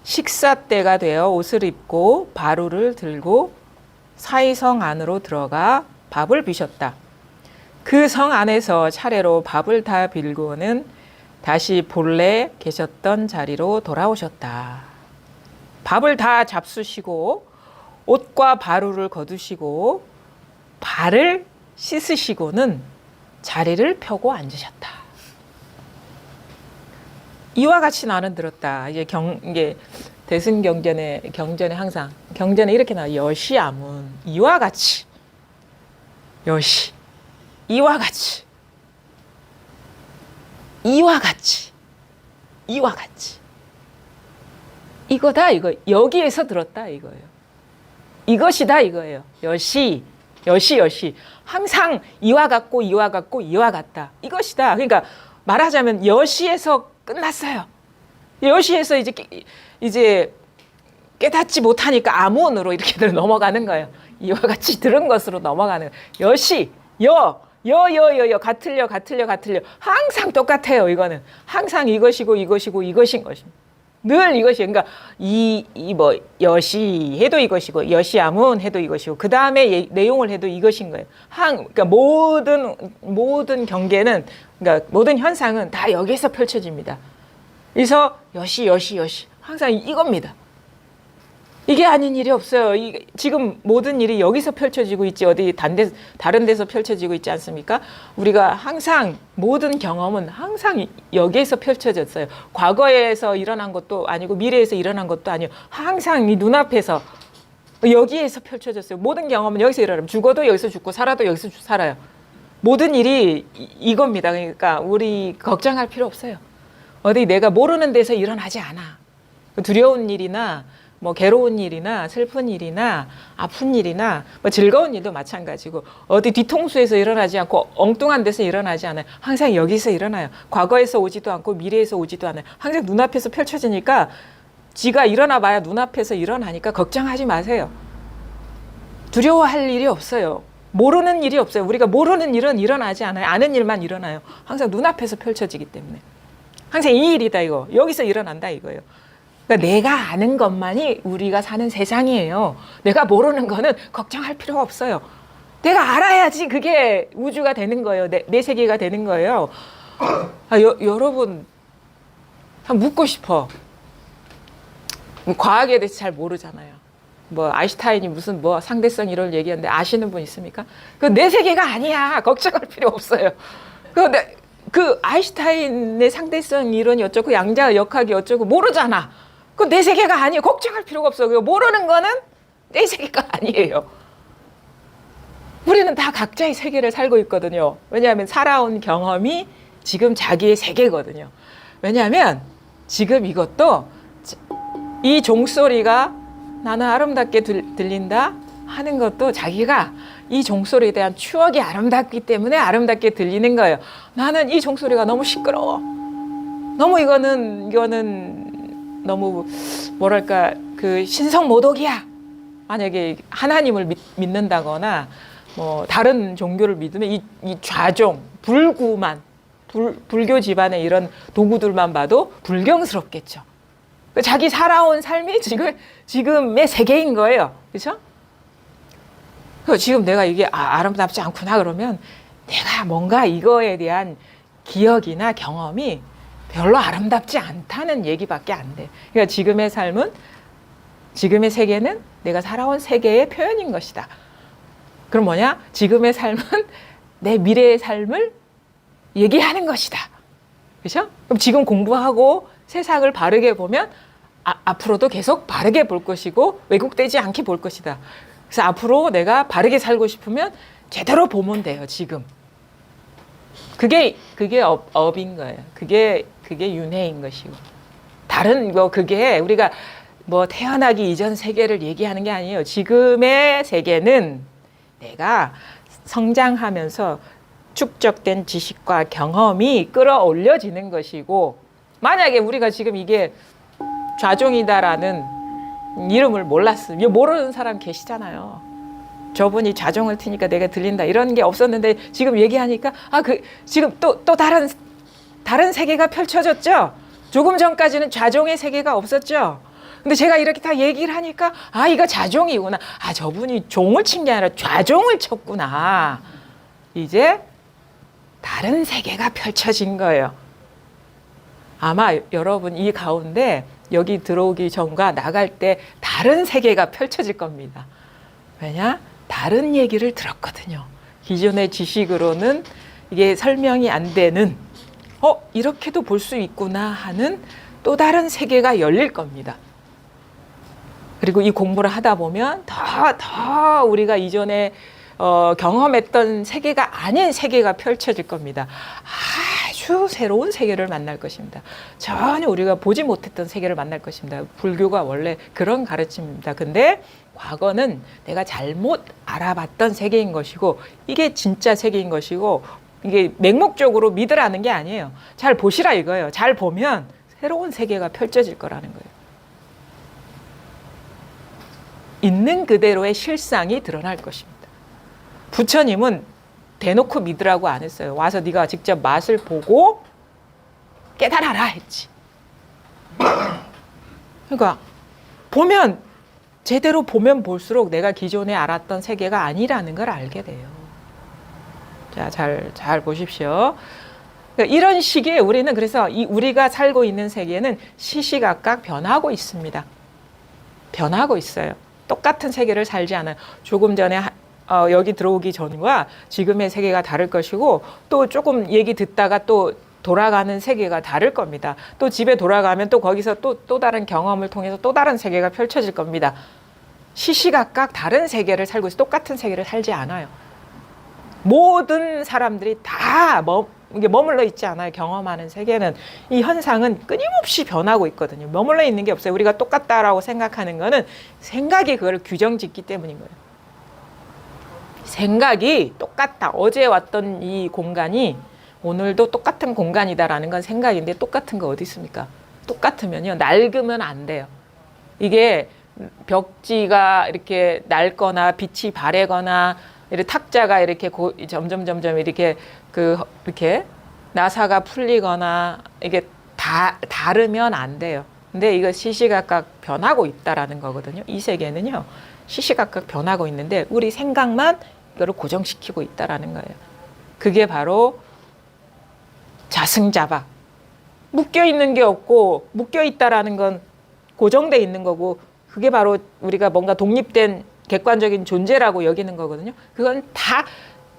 식사 때가 되어 옷을 입고 바루를 들고 사이성 안으로 들어가 밥을 비셨다. 그 성 안에서 차례로 밥을 다 빌고는 다시 본래 계셨던 자리로 돌아오셨다. 밥을 다 잡수시고 옷과 바루를 거두시고 발을 씻으시고는 자리를 펴고 앉으셨다. 이와 같이 나는 들었다. 이게 대승경전에 항상 경전에 이렇게 나와. 여시아문. 이와 같이. 여시. 이와 같이. 이와 같이. 이와 같이. 이거다 이거. 여기에서 들었다 이거예요. 이것이다 이거예요. 여시. 항상 이와 같고 이와 같고 이와 같다. 이것이다. 그러니까 말하자면 여시에서 끝났어요. 여시에서 이제 깨닫지 못하니까 아문으로 이렇게 넘어가는 거예요. 이와 같이 들은 것으로 넘어가는 거예요. 여시, 같으려. 항상 똑같아요. 이거는 항상 이것이고 이것인 것입니다. 늘 이것이. 그러니까 여시 해도 이것이고 여시아문 해도 이것이고 그 다음에 내용을 해도 이것인 거예요. 그러니까 모든 경계는, 그러니까 모든 현상은 다 여기에서 펼쳐집니다. 그래서 여시 항상 이겁니다. 이게 아닌 일이 없어요. 지금 모든 일이 여기서 펼쳐지고 있지 어디 다른 데서 펼쳐지고 있지 않습니까? 우리가 항상 모든 경험은 항상 여기에서 펼쳐졌어요. 과거에서 일어난 것도 아니고 미래에서 일어난 것도 아니고 항상 이 눈앞에서 여기에서 펼쳐졌어요. 모든 경험은 여기서 일어나요. 죽어도 여기서 죽고 살아도 여기서 살아요. 모든 일이 이겁니다. 그러니까 우리 걱정할 필요 없어요. 어디 내가 모르는 데서 일어나지 않아. 두려운 일이나 뭐 괴로운 일이나 슬픈 일이나 아픈 일이나 뭐 즐거운 일도 마찬가지고 어디 뒤통수에서 일어나지 않고 엉뚱한 데서 일어나지 않아요. 항상 여기서 일어나요. 과거에서 오지도 않고 미래에서 오지도 않아요. 항상 눈앞에서 펼쳐지니까 지가 일어나 봐야 눈앞에서 일어나니까 걱정하지 마세요. 두려워할 일이 없어요. 모르는 일이 없어요. 우리가 모르는 일은 일어나지 않아요. 아는 일만 일어나요. 항상 눈앞에서 펼쳐지기 때문에. 항상 이 일이다 이거. 여기서 일어난다 이거예요. 그러니까 내가 아는 것만이 우리가 사는 세상이에요. 내가 모르는 거는 걱정할 필요가 없어요. 내가 알아야지 그게 우주가 되는 거예요. 내 세계가 되는 거예요. 여러분 한번 묻고 싶어. 과학에 대해서 잘 모르잖아요. 뭐 아인슈타인이 무슨 뭐 상대성 이론을 얘기하는데 아시는 분 있습니까? 그 내 세계가 아니야. 걱정할 필요 없어요. 그 아인슈타인의 상대성 이론이 어쩌고 양자 역학이 어쩌고 모르잖아. 그건 내 세계가 아니에요. 걱정할 필요가 없어요. 모르는 거는 내 세계가 아니에요. 우리는 다 각자의 세계를 살고 있거든요. 왜냐하면 살아온 경험이 지금 자기의 세계거든요. 왜냐하면 지금 이것도 이 종소리가 나는 아름답게 들린다 하는 것도 자기가 이 종소리에 대한 추억이 아름답기 때문에 아름답게 들리는 거예요. 나는 이 종소리가 너무 시끄러워. 너무 이거는 너무 뭐랄까 그 신성모독이야. 만약에 하나님을 믿는다거나 뭐 다른 종교를 믿으면 이 좌종, 불구만 불교 집안의 이런 도구들만 봐도 불경스럽겠죠. 자기 살아온 삶이 지금의 세계인 거예요. 그렇죠? 지금 내가 이게 아름답지 않구나 그러면 내가 뭔가 이거에 대한 기억이나 경험이 별로 아름답지 않다는 얘기밖에 안 돼. 그러니까 지금의 삶은, 지금의 세계는 내가 살아온 세계의 표현인 것이다. 그럼 뭐냐? 지금의 삶은 내 미래의 삶을 얘기하는 것이다. 그렇죠? 그럼 지금 공부하고 세상을 바르게 보면 앞으로도 계속 바르게 볼 것이고 왜곡되지 않게 볼 것이다. 그래서 앞으로 내가 바르게 살고 싶으면 제대로 보면 돼요. 지금. 그게 업인 거예요. 그게 윤회인 것이고. 다른 거 그게 우리가 뭐 태어나기 이전 세계를 얘기하는 게 아니에요. 지금의 세계는 내가 성장하면서 축적된 지식과 경험이 끌어올려지는 것이고, 만약에 우리가 지금 이게 좌종이다라는 이름을 몰랐으면, 모르는 사람 계시잖아요. 저분이 좌종을 트니까 내가 들린다 이런 게 없었는데 지금 얘기하니까 지금 또 다른 세계가 펼쳐졌죠. 조금 전까지는 좌종의 세계가 없었죠. 근데 제가 이렇게 다 얘기를 하니까 이거 좌종이구나. 저분이 종을 친 게 아니라 좌종을 쳤구나. 이제 다른 세계가 펼쳐진 거예요. 아마 여러분 이 가운데 여기 들어오기 전과 나갈 때 다른 세계가 펼쳐질 겁니다. 왜냐? 다른 얘기를 들었거든요. 기존의 지식으로는 이게 설명이 안 되는, 이렇게도 볼 수 있구나 하는 또 다른 세계가 열릴 겁니다. 그리고 이 공부를 하다 보면 더 우리가 이전에 경험했던 세계가 아닌 세계가 펼쳐질 겁니다. 아주 새로운 세계를 만날 것입니다. 전혀 우리가 보지 못했던 세계를 만날 것입니다. 불교가 원래 그런 가르침입니다. 근데 과거는 내가 잘못 알아봤던 세계인 것이고, 이게 진짜 세계인 것이고, 이게 맹목적으로 믿으라는 게 아니에요. 잘 보시라 이거예요. 잘 보면 새로운 세계가 펼쳐질 거라는 거예요. 있는 그대로의 실상이 드러날 것입니다. 부처님은 대놓고 믿으라고 안 했어요. 와서 네가 직접 맛을 보고 깨달아라 했지. 그러니까 제대로 보면 볼수록 내가 기존에 알았던 세계가 아니라는 걸 알게 돼요. 자, 잘 보십시오. 그러니까 이런 식의 우리는, 그래서 우리가 살고 있는 세계는 시시각각 변하고 있습니다. 변하고 있어요. 똑같은 세계를 살지 않아요. 조금 전에 여기 들어오기 전과 지금의 세계가 다를 것이고, 또 조금 얘기 듣다가 또 돌아가는 세계가 다를 겁니다. 또 집에 돌아가면 또 거기서 또 다른 경험을 통해서 또 다른 세계가 펼쳐질 겁니다. 시시각각 다른 세계를 살고 있어요. 똑같은 세계를 살지 않아요. 모든 사람들이 다 머물러 있지 않아요. 경험하는 세계는, 이 현상은 끊임없이 변하고 있거든요. 머물러 있는 게 없어요. 우리가 똑같다라고 생각하는 거는 생각이 그걸 규정짓기 때문인 거예요. 생각이 똑같다. 어제 왔던 이 공간이 오늘도 똑같은 공간이다라는 건 생각인데, 똑같은 거 어디 있습니까? 똑같으면요, 낡으면 안 돼요. 이게 벽지가 이렇게 낡거나 빛이 바래거나 이렇게 탁자가 이렇게 점점 이렇게 이렇게 나사가 풀리거나 이게 다르면 안 돼요. 근데 이거 시시각각 변하고 있다라는 거거든요. 이 세계는요, 시시각각 변하고 있는데 우리 생각만 이거를 고정시키고 있다라는 거예요. 그게 바로 자승자박. 묶여 있는 게 없고 묶여 있다라는 건 고정돼 있는 거고, 그게 바로 우리가 뭔가 독립된 객관적인 존재라고 여기는 거거든요. 그건 다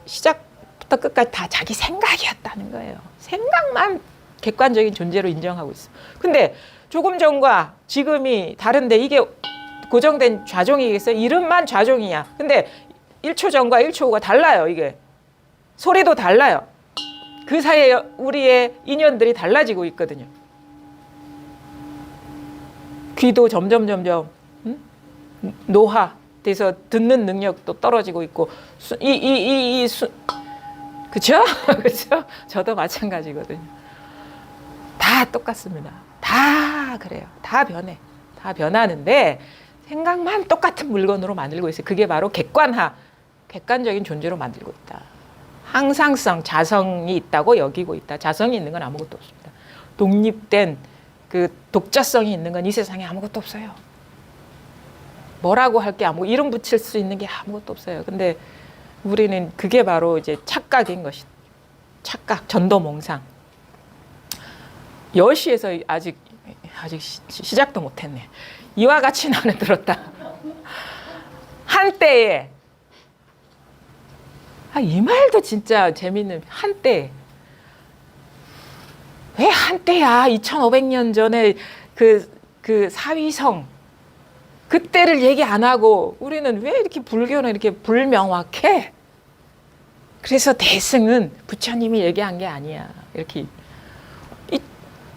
시작부터 끝까지 다 자기 생각이었다는 거예요. 생각만 객관적인 존재로 인정하고 있어. 근데 조금 전과 지금이 다른데 이게 고정된 좌종이겠어요? 이름만 좌종이야. 근데 1초 전과 1초 후가 달라요. 이게 소리도 달라요. 그 사이에 우리의 인연들이 달라지고 있거든요. 귀도 점점 노화돼서 듣는 능력도 떨어지고 있고 그쵸? 그쵸? 저도 마찬가지거든요. 다 똑같습니다. 다 그래요. 다 변해. 다 변하는데 생각만 똑같은 물건으로 만들고 있어요. 그게 바로 객관적인 존재로 만들고 있다. 항상성, 자성이 있다고 여기고 있다. 자성이 있는 건 아무것도 없습니다. 독립된 그 독자성이 있는 건 이 세상에 아무것도 없어요. 뭐라고 할 게 이름 붙일 수 있는 게 아무것도 없어요. 근데 우리는 그게 바로 이제 착각인 것이 착각, 전도몽상. 여시에서 아직 시작도 못했네. 이와 같이 나는 들었다. 한때에 이 말도 진짜 재밌는 한때. 왜 한때야? 2500년 전에 그 사위성 그때를 얘기 안 하고 우리는 왜 이렇게 불교는 이렇게 불명확해? 그래서 대승은 부처님이 얘기한 게 아니야. 이렇게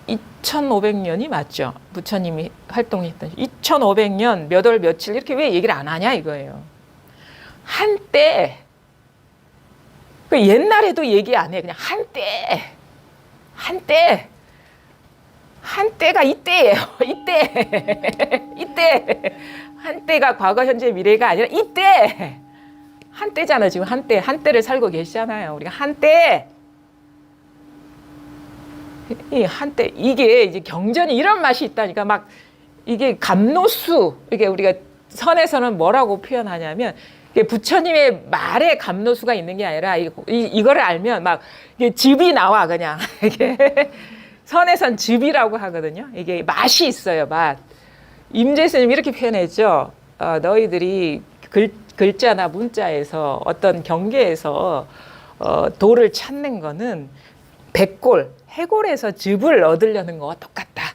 2500년이 맞죠? 부처님이 활동했던 2500년 몇 월 며칠 이렇게 왜 얘기를 안 하냐 이거예요. 한때 옛날에도 얘기 안 해. 그냥 한때가 이때예요. 이때 한때가 과거 현재 미래가 아니라 이때 한때잖아. 지금 한때를 살고 계시잖아요. 우리가 한때 이게 이제 경전이 이런 맛이 있다니까. 막 이게 감노수, 이게 우리가 선에서는 뭐라고 표현하냐면 부처님의 말에 감노수가 있는 게 아니라 이거를 알면 막 이게 즙이 나와. 그냥 이게 선에선 즙이라고 하거든요. 이게 맛이 있어요. 맛. 임재 스님 이렇게 표현했죠. 너희들이 글자나 문자에서 어떤 경계에서 도를 찾는 거는 백골, 해골에서 즙을 얻으려는 거와 똑같다.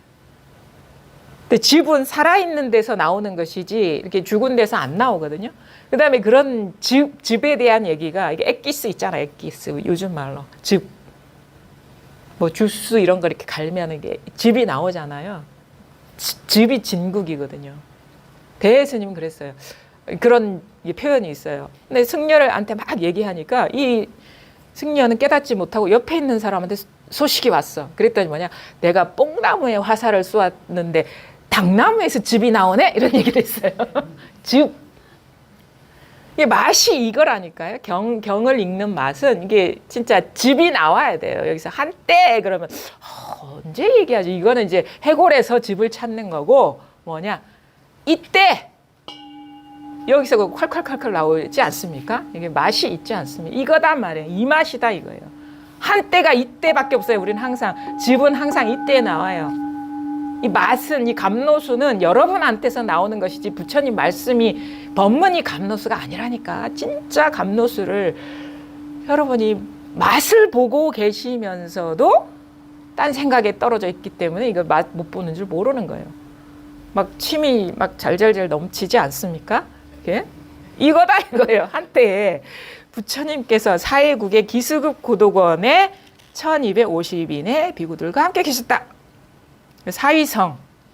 근데 즙은 살아있는 데서 나오는 것이지 이렇게 죽은 데서 안 나오거든요. 그 다음에 그런 즙에 대한 얘기가 이게 액기스 있잖아요. 액기스. 요즘 말로. 즙. 뭐 주스 이런 거 이렇게 갈면 이게 즙이 나오잖아요. 즙이 진국이거든요. 대스님은 그랬어요. 그런 표현이 있어요. 근데 승려한테 막 얘기하니까 이 승려는 깨닫지 못하고 옆에 있는 사람한테 소식이 왔어. 그랬더니 뭐냐? 내가 뽕나무에 화살을 쏘았는데 당나무에서 즙이 나오네? 이런 얘기를 했어요. 즙. 이게 맛이 이거라니까요. 경을 읽는 맛은 이게 진짜 즙이 나와야 돼요. 여기서 한때 그러면 언제 얘기하지? 이거는 이제 해골에서 즙을 찾는 거고 뭐냐? 이때 여기서 콸콸콸콸 나오지 않습니까? 이게 맛이 있지 않습니까? 이거단 말이에요. 이 맛이다 이거예요. 한때가 이때밖에 없어요. 우리는 항상 즙은 항상 이때에 나와요. 이 맛은 이 감노수는 여러분한테서 나오는 것이지 부처님 말씀이 법문이 감노수가 아니라니까. 진짜 감노수를 여러분이 맛을 보고 계시면서도 딴 생각에 떨어져 있기 때문에 이걸 맛 못 보는 줄 모르는 거예요. 막 침이 막 잘잘잘 넘치지 않습니까? 이게 이거다 이거예요. 한때에 부처님께서 사회국의 기수급 고도권에 1250인의 비구들과 함께 계셨다.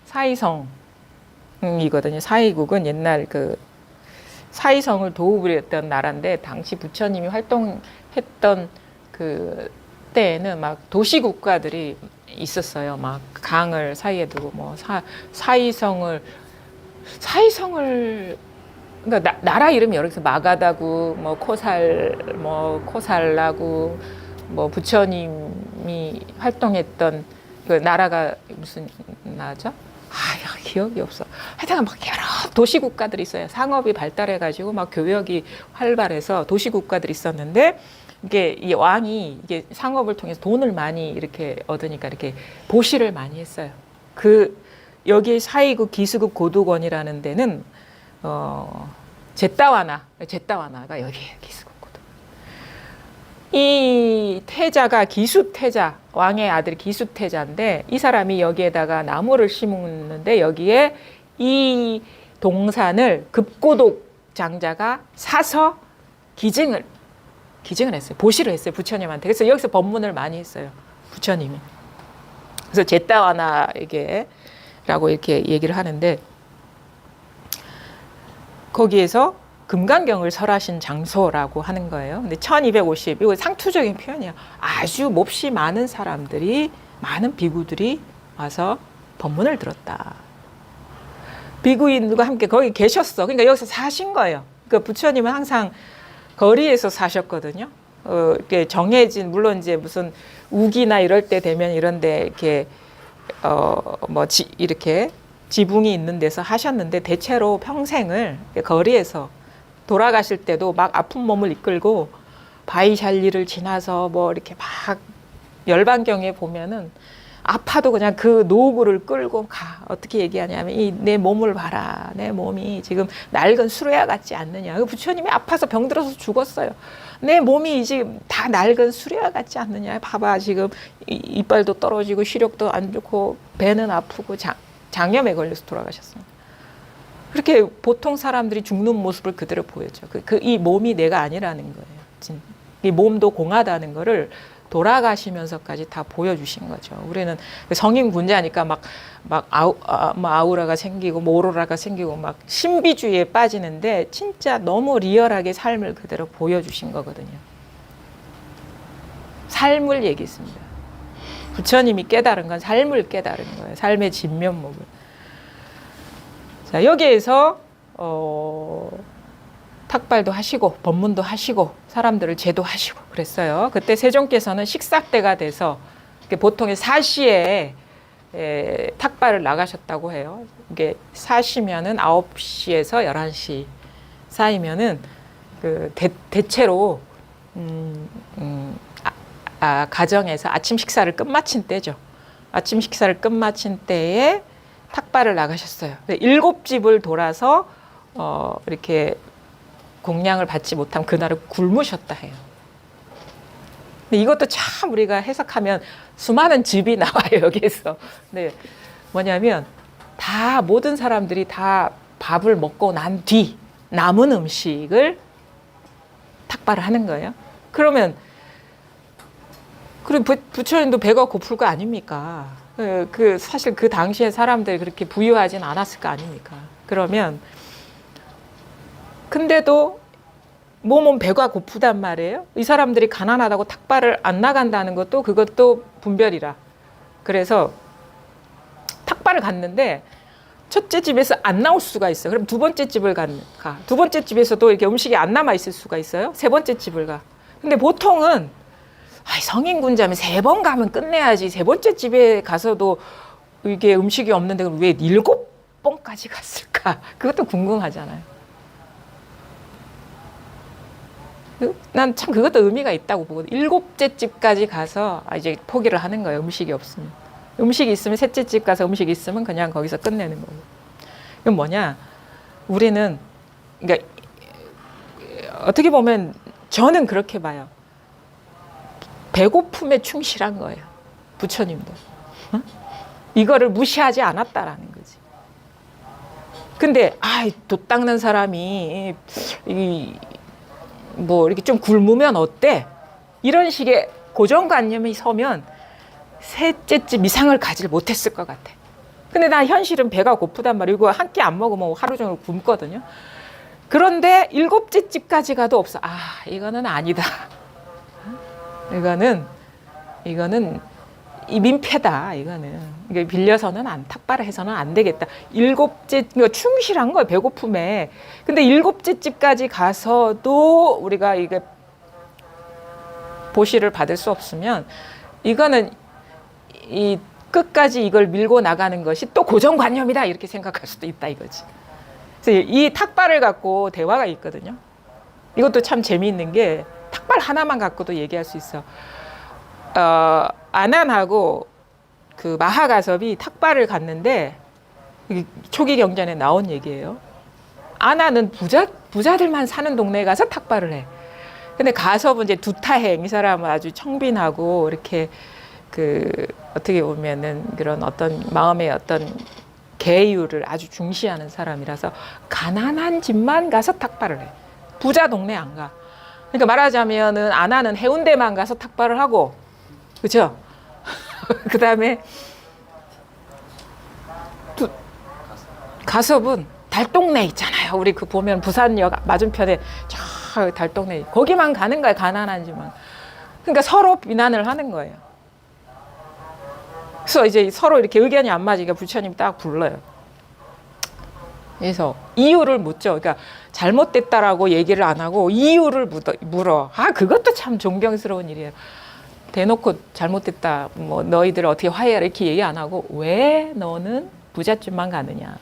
사위성이거든요. 사위국은 옛날 그 사위성을 도우부렸던 나라인데 당시 부처님이 활동했던 그 때에는 막 도시 국가들이 있었어요. 막 강을 사이에 두고 뭐 사위성을 그러니까 나라 이름이 여러 개서 마가다구, 뭐 코살라구, 뭐 부처님이 활동했던 그 나라가 무슨 나라죠? 기억이 없어. 하여튼 막 여러 도시 국가들이 있어요. 상업이 발달해가지고 막 교역이 활발해서 도시 국가들이 있었는데 이게 이 왕이 이게 상업을 통해서 돈을 많이 이렇게 얻으니까 이렇게 보시를 많이 했어요. 여기 사이국 기수국 고도권이라는 데는 제따와나가 여기에 기수국 고도권. 이 태자가 기수태자, 왕의 아들이 기수태자인데 이 사람이 여기에다가 나무를 심었는데 여기에 이 동산을 급고독 장자가 사서 기증을 했어요. 보시를 했어요. 부처님한테. 그래서 여기서 법문을 많이 했어요. 부처님이. 그래서 제따와나에게 라고 이렇게 얘기를 하는데 거기에서 금강경을 설하신 장소라고 하는 거예요. 근데 1250, 이거 상투적인 표현이에요. 아주 몹시 많은 사람들이, 많은 비구들이 와서 법문을 들었다. 비구인들과 함께 거기 계셨어. 그러니까 여기서 사신 거예요. 그러니까 부처님은 항상 거리에서 사셨거든요. 이렇게 정해진, 물론 이제 무슨 우기나 이럴 때 되면 이런데 이렇게, 이렇게 지붕이 있는 데서 하셨는데 대체로 평생을 거리에서 돌아가실 때도 막 아픈 몸을 이끌고 바이샬리를 지나서 뭐 이렇게 막 열반경에 보면은 아파도 그냥 그 노구를 끌고 가. 어떻게 얘기하냐면 이 내 몸을 봐라. 내 몸이 지금 낡은 수레와 같지 않느냐. 부처님이 아파서 병들어서 죽었어요. 내 몸이 이제 다 낡은 수레와 같지 않느냐. 봐봐 지금 이빨도 떨어지고 시력도 안 좋고 배는 아프고 장염에 걸려서 돌아가셨어요. 그렇게 보통 사람들이 죽는 모습을 그대로 보였죠. 이 몸이 내가 아니라는 거예요. 이 몸도 공하다는 거를 돌아가시면서까지 다 보여주신 거죠. 우리는 성인 군자니까 막 아우라가 생기고 오로라가 생기고 막 신비주의에 빠지는데 진짜 너무 리얼하게 삶을 그대로 보여주신 거거든요. 삶을 얘기했습니다. 부처님이 깨달은 건 삶을 깨달은 거예요. 삶의 진면목을. 자, 여기에서 탁발도 하시고 법문도 하시고 사람들을 제도하시고 그랬어요. 그때 세종께서는 식사 때가 돼서 보통의 사시에 탁발을 나가셨다고 해요. 이게 사시면은 9시에서 11시 사이면은 대체로 가정에서 아침 식사를 끝마친 때죠. 아침 식사를 끝마친 때에 탁발을 나가셨어요. 7집을 돌아서 이렇게 공양을 받지 못하면 그날을 굶으셨다 해요. 근데 이것도 참 우리가 해석하면 수많은 즙이 나와요, 여기에서. 네. 뭐냐면 다 모든 사람들이 다 밥을 먹고 난 뒤 남은 음식을 탁발을 하는 거예요. 그러면 부처님도 배가 고플 거 아닙니까? 사실 그 당시에 사람들이 그렇게 부유하진 않았을 거 아닙니까? 그러면 근데도 몸은 배가 고프단 말이에요. 이 사람들이 가난하다고 탁발을 안 나간다는 것도 그것도 분별이라. 그래서 탁발을 갔는데 첫째 집에서 안 나올 수가 있어요. 그럼 두 번째 집을 가. 두 번째 집에서도 이렇게 음식이 안 남아 있을 수가 있어요. 세 번째 집을 가. 근데 보통은 성인군자면 3번 가면 끝내야지. 세 번째 집에 가서도 이게 음식이 없는데 왜 7번까지 갔을까? 그것도 궁금하잖아요. 난 참 그것도 의미가 있다고 보거든요. 7째 집까지 가서 이제 포기를 하는 거예요. 음식이 없으면. 음식이 있으면 셋째 집 가서 음식이 있으면 그냥 거기서 끝내는 거고. 이건 뭐냐? 우리는 그러니까 어떻게 보면 저는 그렇게 봐요. 배고픔에 충실한 거예요. 부처님도. 어? 이거를 무시하지 않았다라는 거지. 근데 돛 닦는 사람이 뭐 이렇게 좀 굶으면 어때? 이런 식의 고정관념이 서면 셋째 집 이상을 가지 못했을 것 같아. 근데 나 현실은 배가 고프단 말이고 이거 한 끼 안 먹으면 하루 종일 굶거든요. 그런데 7째 집까지 가도 없어. 이거는 아니다. 이거는 이 민폐다. 이거는 이게 빌려서는 탁발을 해서는 안 되겠다. 7째 충실한 거예요. 배고픔에. 근데 7째 집까지 가서도 우리가 이게 보시를 받을 수 없으면 이거는 이 끝까지 이걸 밀고 나가는 것이 또 고정관념이다 이렇게 생각할 수도 있다 이거지. 그래서 이 탁발을 갖고 대화가 있거든요. 이것도 참 재미있는 게 탁발 하나만 갖고도 얘기할 수 있어. 아난하고 그 마하가섭이 탁발을 갔는데 초기 경전에 나온 얘기예요. 아난은 부자들만 사는 동네에 가서 탁발을 해. 근데 가섭은 이제 두타행, 이 사람은 아주 청빈하고 이렇게 어떻게 보면은 그런 어떤 마음의 어떤 계율을 아주 중시하는 사람이라서 가난한 집만 가서 탁발을 해. 부자 동네 안 가. 그러니까 말하자면은 안하는 해운대만 가서 탁발을 하고, 그죠? 그 다음에 가섭은 달동네 있잖아요. 우리 그 보면 부산역 맞은편에 저 달동네, 거기만 가는 거예요. 가난한지만. 그러니까 서로 비난을 하는 거예요. 그래서 이제 서로 이렇게 의견이 안 맞으니까 부처님 딱 불러요. 그래서 이유를 묻죠. 그러니까 잘못됐다라고 얘기를 안 하고 이유를 물어. 아, 그것도 참 존경스러운 일이에요. 대놓고 잘못됐다, 뭐 너희들 어떻게 화해하라 이렇게 얘기 안 하고 왜 너는 부잣집만 가느냐.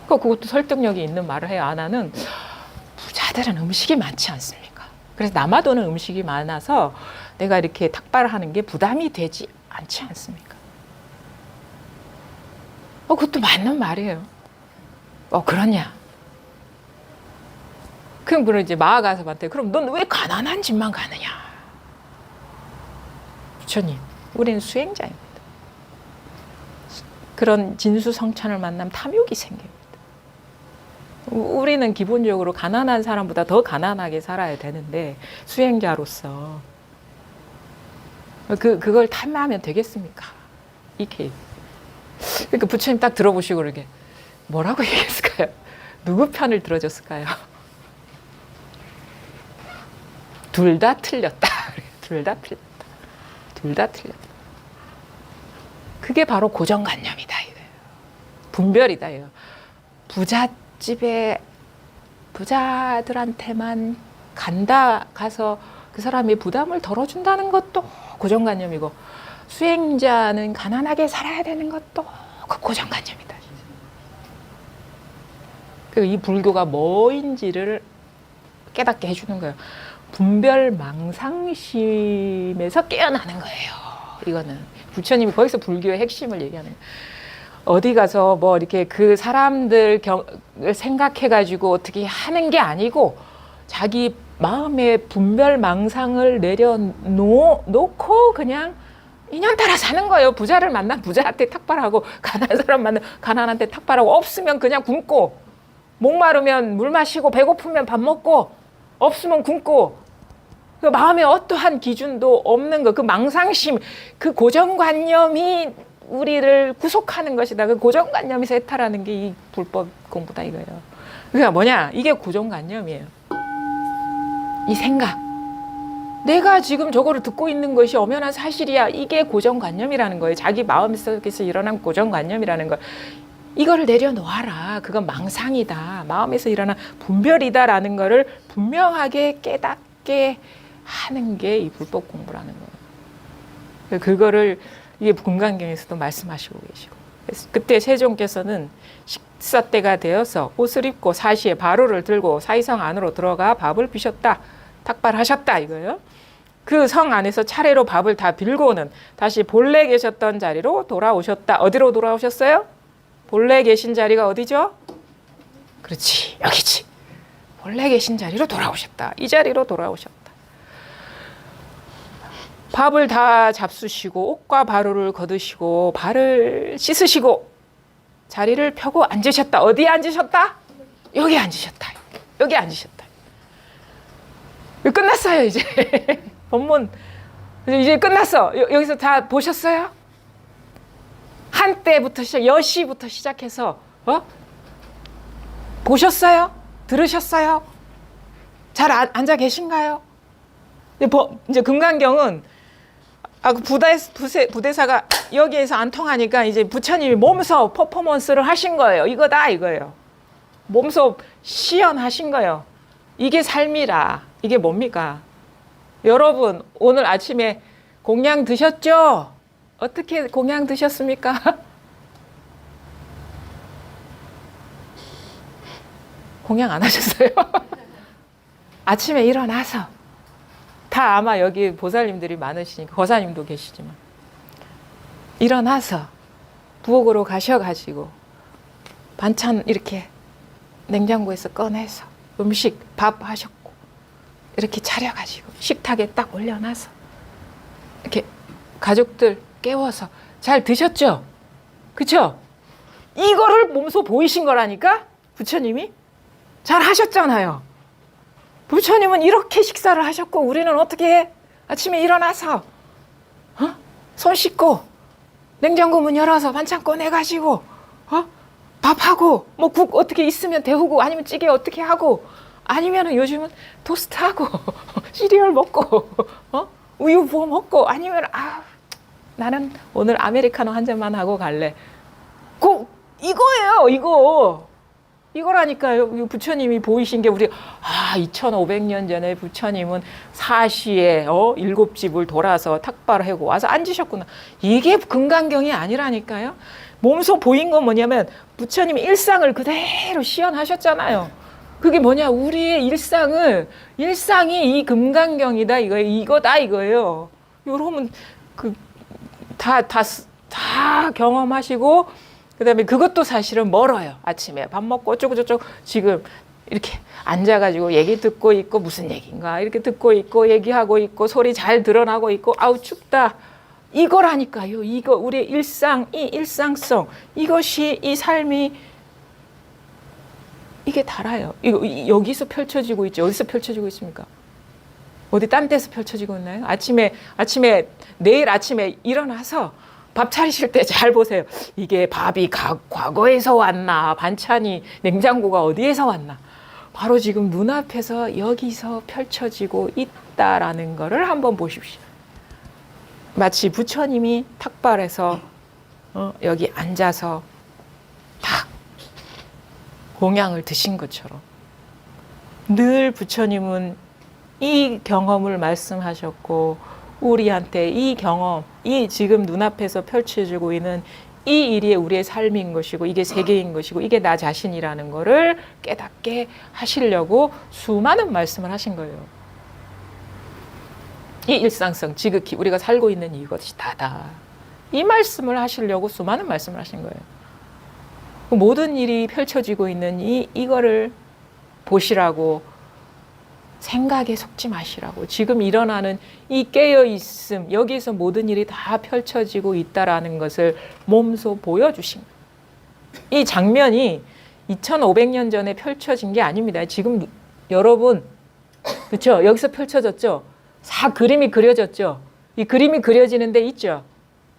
그것도 설득력이 있는 말을 해요. 아나는 부자들은 음식이 많지 않습니까? 그래서 남아도는 음식이 많아서 내가 이렇게 탁발을 하는 게 부담이 되지 않지 않습니까? 그것도 맞는 말이에요. 그러냐? 그럼 이제 마하가섭한테 그럼 넌 왜 가난한 집만 가느냐? 부처님, 우리는 수행자입니다. 그런 진수성찬을 만나면 탐욕이 생깁니다. 우리는 기본적으로 가난한 사람보다 더 가난하게 살아야 되는데 수행자로서 그걸 탐하면 되겠습니까? 이렇게. 그러니까 부처님 딱 들어보시고 그러게 뭐라고 얘기했을까요? 누구 편을 들어줬을까요? 둘 다 틀렸다. 둘 다 틀렸다. 둘 다 틀렸다. 그게 바로 고정관념이다 이거예요. 분별이다 이거. 부잣집에 부자들한테만 가서 그 사람이 부담을 덜어준다는 것도 고정관념이고, 수행자는 가난하게 살아야 되는 것도 그 고정관념이다. 이 불교가 뭐인지를 깨닫게 해주는 거예요. 분별망상심에서 깨어나는 거예요. 이거는 부처님이 거기서 불교의 핵심을 얘기하는 거예요. 어디 가서 뭐 이렇게 그 사람들 생각해가지고 어떻게 하는 게 아니고 자기 마음에 분별망상을 내려놓고 그냥 인연 따라 사는 거예요. 부자를 만나면 부자한테 탁발하고, 가난한 사람 만나면 가난한테 탁발하고, 없으면 그냥 굶고, 목마르면 물 마시고, 배고프면 밥 먹고, 없으면 굶고, 그 마음에 어떠한 기준도 없는 거, 그 망상심, 그 고정관념이 우리를 구속하는 것이다. 그 고정관념에서 해탈하는 게 이 불법 공부다 이거예요. 그러니까 뭐냐? 이게 고정관념이에요. 이 생각. 내가 지금 저거를 듣고 있는 것이 엄연한 사실이야. 이게 고정관념이라는 거예요. 자기 마음속에서 일어난 고정관념이라는 거. 이거를 내려놓아라. 그건 망상이다. 마음에서 일어난 분별이다라는 거를 분명하게 깨닫게 하는 게 이 불법 공부라는 거예요. 그거를 이게 금강경에서도 말씀하시고 계시고. 그때 세종께서는 식사 때가 되어서 옷을 입고 사시에 바로를 들고 사이성 안으로 들어가 밥을 비셨다. 탁발하셨다 이거예요. 그 성 안에서 차례로 밥을 다 빌고는 다시 본래 계셨던 자리로 돌아오셨다. 어디로 돌아오셨어요? 본래 계신 자리가 어디죠? 그렇지, 여기지. 본래 계신 자리로 돌아오셨다. 이 자리로 돌아오셨다. 밥을 다 잡수시고 옷과 바로를 걷으시고 발을 씻으시고 자리를 펴고 앉으셨다. 어디에 앉으셨다? 여기 앉으셨다. 여기 앉으셨다. 끝났어요 이제. 법문 이제 끝났어. 여기서 다 보셨어요? 한때부터 여시부터 시작해서 보셨어요? 들으셨어요? 잘 앉아 계신가요? 이제 금강경은 부대사가 여기에서 안 통하니까 이제 부처님이 몸소 퍼포먼스를 하신 거예요. 이거다 이거예요. 몸소 시연하신 거예요. 이게 삶이라. 이게 뭡니까? 여러분 오늘 아침에 공양 드셨죠? 어떻게 공양 드셨습니까? 공양 안 하셨어요? 아침에 일어나서 다 아마 여기 보살님들이 많으시니까 거사님도 계시지만 일어나서 부엌으로 가셔가지고 반찬 이렇게 냉장고에서 꺼내서 음식 밥 하셨고 이렇게 차려가지고 식탁에 딱 올려놔서 이렇게 가족들 깨워서 잘 드셨죠? 그쵸? 이거를 몸소 보이신 거라니까 부처님이 잘 하셨잖아요. 부처님은 이렇게 식사를 하셨고 우리는 어떻게 해? 아침에 일어나서 손 씻고 냉장고 문 열어서 반찬 꺼내가지고 밥하고 뭐 국 어떻게 있으면 데우고 아니면 찌개 어떻게 하고 아니면은 요즘은 토스트하고 시리얼 먹고 우유 부어 먹고 아니면 나는 오늘 아메리카노 한 잔만 하고 갈래. 이거예요. 이거라니까요. 부처님이 보이신 게 우리 2500년 전에 부처님은 사시에 7집을 돌아서 탁발하고 와서 앉으셨구나. 이게 금강경이 아니라니까요. 몸소 보인 건 뭐냐면 부처님이 일상을 그대로 시연하셨잖아요. 그게 뭐냐? 우리의 일상이 이 금강경이다 이거다 이거예요. 여러분 다 경험하시고 그다음에 그것도 사실은 멀어요. 아침에 밥 먹고 어쩌고저쩌고 지금 이렇게 앉아가지고 얘기 듣고 있고 무슨 얘기인가 이렇게 듣고 있고 얘기하고 있고 소리 잘 드러나고 있고 아우 춥다 이거라니까요. 이거 우리의 일상성 이것이 이 삶이 이게 달아요. 이거 여기서 펼쳐지고 있죠. 어디서 펼쳐지고 있습니까? 어디 딴 데서 펼쳐지고 있나요? 내일 아침에 일어나서 밥 차리실 때 잘 보세요. 이게 밥이 과거에서 왔나 반찬이 냉장고가 어디에서 왔나 바로 지금 눈앞에서 여기서 펼쳐지고 있다라는 거를 한번 보십시오. 마치 부처님이 탁발해서 여기 앉아서 탁 공양을 드신 것처럼 늘 부처님은 이 경험을 말씀하셨고 우리한테 이 경험, 이 지금 눈앞에서 펼쳐지고 있는 이 일이 우리의 삶인 것이고 이게 세계인 것이고 이게 나 자신이라는 거를 깨닫게 하시려고 수많은 말씀을 하신 거예요. 이 일상성, 지극히 우리가 살고 있는 이것이 다다. 이 말씀을 하시려고 수많은 말씀을 하신 거예요. 모든 일이 펼쳐지고 있는 이거를 보시라고 생각에 속지 마시라고 지금 일어나는 이 깨어있음 여기에서 모든 일이 다 펼쳐지고 있다라는 것을 몸소 보여주신 거예요. 이 장면이 2500년 전에 펼쳐진 게 아닙니다. 지금 여러분 그렇죠? 여기서 펼쳐졌죠? 그림이 그려졌죠? 이 그림이 그려지는 데 있죠?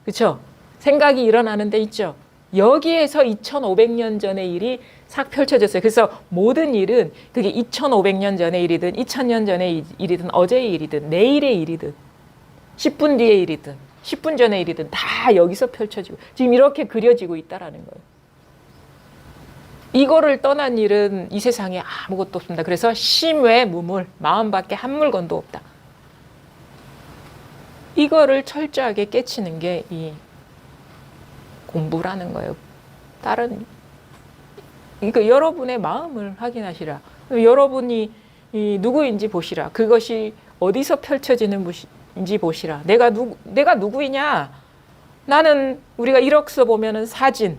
그렇죠? 생각이 일어나는 데 있죠? 여기에서 2500년 전의 일이 싹 펼쳐졌어요. 그래서 모든 일은 그게 2500년 전의 일이든 2000년 전의 일이든 어제의 일이든 내일의 일이든 10분 뒤의 일이든 10분 전의 일이든 다 여기서 펼쳐지고 지금 이렇게 그려지고 있다라는 거예요. 이거를 떠난 일은 이 세상에 아무것도 없습니다. 그래서 심외 무물 마음밖에 한 물건도 없다. 이거를 철저하게 깨치는 게 이 공부라는 거예요. 그러니까 여러분의 마음을 확인하시라. 여러분이 누구인지 보시라. 그것이 어디서 펼쳐지는지 보시라. 내가 누구이냐? 나는 우리가 이력서 보면은 사진.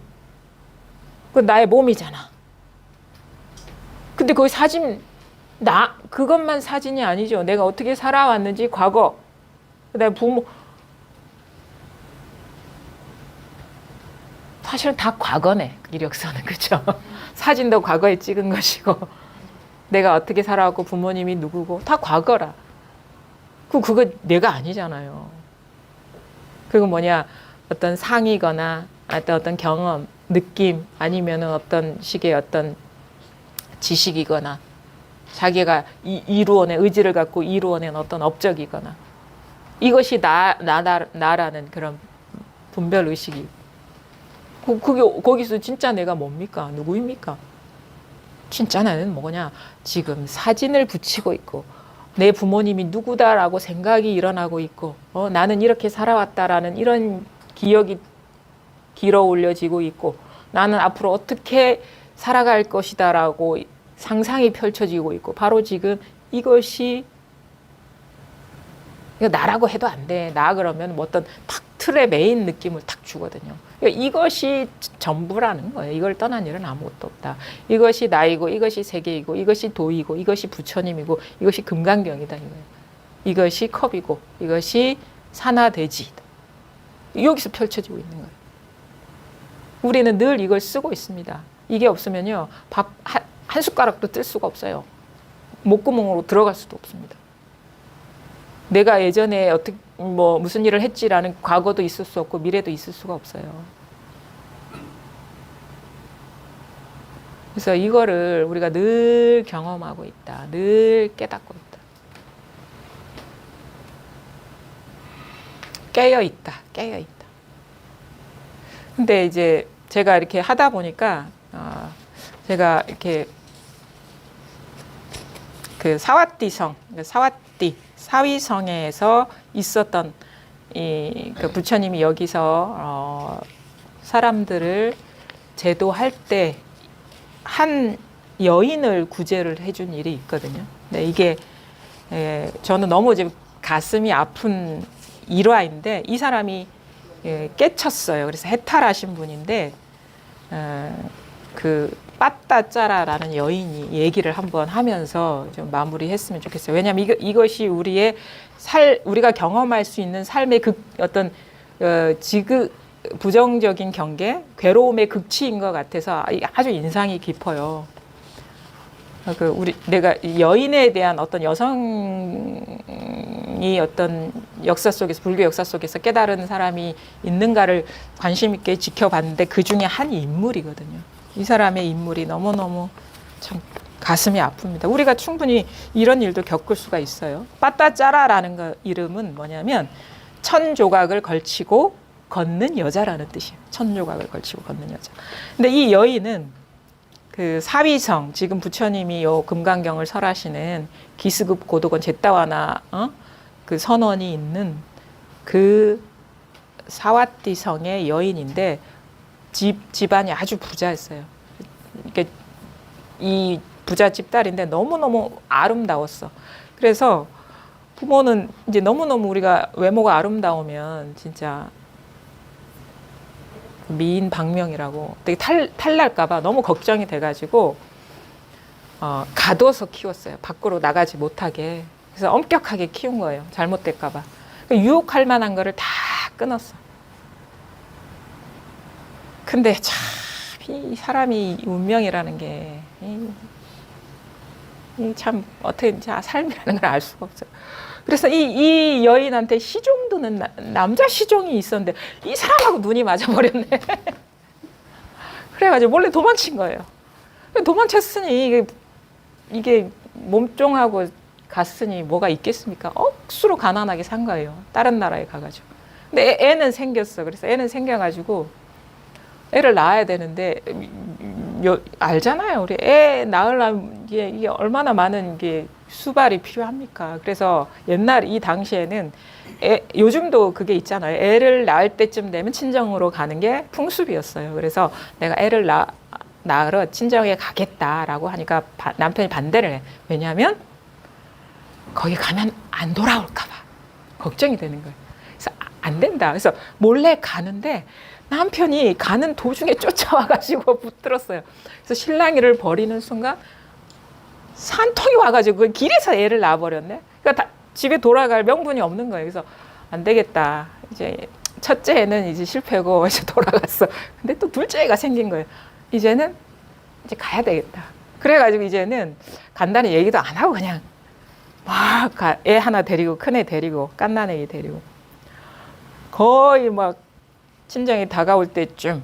그 나의 몸이잖아. 근데 거기 사진 그것만 사진이 아니죠. 내가 어떻게 살아왔는지 과거. 그다음에 부모. 사실은 다 과거네. 이력서는 그죠? 사진도 과거에 찍은 것이고 내가 어떻게 살아왔고 부모님이 누구고 다 과거라. 그거 내가 아니잖아요. 그거 뭐냐 어떤 상이거나 어떤 경험, 느낌 아니면은 어떤 식의 어떤 지식이거나 자기가 이루어낸 의지를 갖고 이루어낸 어떤 업적이거나 이것이 나라는 그런 분별 의식이 거기서 진짜 내가 뭡니까? 누구입니까? 진짜 나는 뭐냐? 지금 사진을 붙이고 있고 내 부모님이 누구다라고 생각이 일어나고 있고 나는 이렇게 살아왔다라는 이런 기억이 길어 올려지고 있고 나는 앞으로 어떻게 살아갈 것이다라고 상상이 펼쳐지고 있고 바로 지금 이것이 나라고 해도 안 돼. 나 그러면 뭐 어떤 탁 틀의 메인 느낌을 탁 주거든요. 그러니까 이것이 전부라는 거예요. 이걸 떠난 일은 아무것도 없다. 이것이 나이고 이것이 세계이고 이것이 도이고 이것이 부처님이고 이것이 금강경이다 이거예요. 이것이 컵이고 이것이 산화대지이다. 여기서 펼쳐지고 있는 거예요. 우리는 늘 이걸 쓰고 있습니다. 이게 없으면요 밥 한 숟가락도 뜰 수가 없어요. 목구멍으로 들어갈 수도 없습니다. 내가 예전에 어떻게 뭐 무슨 일을 했지라는 과거도 있을 수 없고 미래도 있을 수가 없어요. 그래서 이거를 우리가 늘 경험하고 있다. 늘 깨닫고 있다. 깨어 있다. 깨어 있다. 근데 이제 제가 이렇게 하다 보니까 제가 이렇게 그 사위성에서 있었던 그 부처님이 여기서 사람들을 제도할 때 한 여인을 구제를 해준 일이 있거든요. 근데 이게 저는 너무 이제 가슴이 아픈 일화인데 이 사람이 깨쳤어요. 그래서 해탈하신 분인데 그 빠따짜라라는 여인이 얘기를 한번 하면서 좀 마무리했으면 좋겠어요. 왜냐하면 이것이 우리가 경험할 수 있는 삶의 어떤 부정적인 경계, 괴로움의 극치인 것 같아서 아주 인상이 깊어요. 내가 여인에 대한 어떤 여성이 어떤 역사 속에서, 불교 역사 속에서 깨달은 사람이 있는가를 관심 있게 지켜봤는데 그 중에 한 인물이거든요. 이 사람의 인물이 너무너무 참 가슴이 아픕니다. 우리가 충분히 이런 일도 겪을 수가 있어요. 빠따짜라라는 이름은 뭐냐면 천조각을 걸치고 걷는 여자라는 뜻이에요. 천조각을 걸치고 걷는 여자. 근데 이 여인은 그 사위성, 지금 부처님이 요 금강경을 설하시는 기스급 고도건 제따와나 그 선원이 있는 그 사와띠성의 여인인데 집안이 아주 부자였어요. 이렇게 이 부잣집 딸인데 너무너무 아름다웠어. 그래서 부모는 이제 너무너무 우리가 외모가 아름다우면 진짜 미인 방명이라고 되게 탈날까봐 너무 걱정이 돼가지고 가둬서 키웠어요. 밖으로 나가지 못하게. 그래서 엄격하게 키운 거예요. 잘못될까봐. 유혹할 만한 거를 다 끊었어. 근데 참 이 사람이 운명이라는 게 참 어떻게 삶이라는 걸 알 수가 없어요. 그래서 이 여인한테 시종드는 남자 시종이 있었는데 이 사람하고 눈이 맞아버렸네. 그래가지고 몰래 도망친 거예요. 도망쳤으니 이게 몸종하고 갔으니 뭐가 있겠습니까? 억수로 가난하게 산 거예요. 다른 나라에 가가지고. 근데 애는 생겼어. 그래서 애는 생겨가지고 애를 낳아야 되는데 알잖아요. 우리 애 낳으려면 이게 얼마나 많은 게 수발이 필요합니까? 그래서 이 당시에는 요즘도 그게 있잖아요. 애를 낳을 때쯤 되면 친정으로 가는 게 풍습이었어요. 그래서 내가 애를 낳으러 친정에 가겠다라고 하니까 남편이 반대를 해. 왜냐하면 거기 가면 안 돌아올까 봐 걱정이 되는 거예요. 그래서 안 된다. 그래서 몰래 가는데 남편이 가는 도중에 쫓아와가지고 붙들었어요. 그래서 신랑이를 버리는 순간 산통이 와가지고 그 길에서 애를 낳아버렸네. 그러니까 집에 돌아갈 명분이 없는 거예요. 그래서 안 되겠다. 이제 첫째 애는 이제 실패고 이제 돌아갔어. 근데 또 둘째 애가 생긴 거예요. 이제는 이제 가야 되겠다. 그래가지고 이제는 간단히 얘기도 안 하고 그냥 막 애 하나 데리고 큰 애 데리고 갓난애기 데리고 거의 막 친정이 다가올 때쯤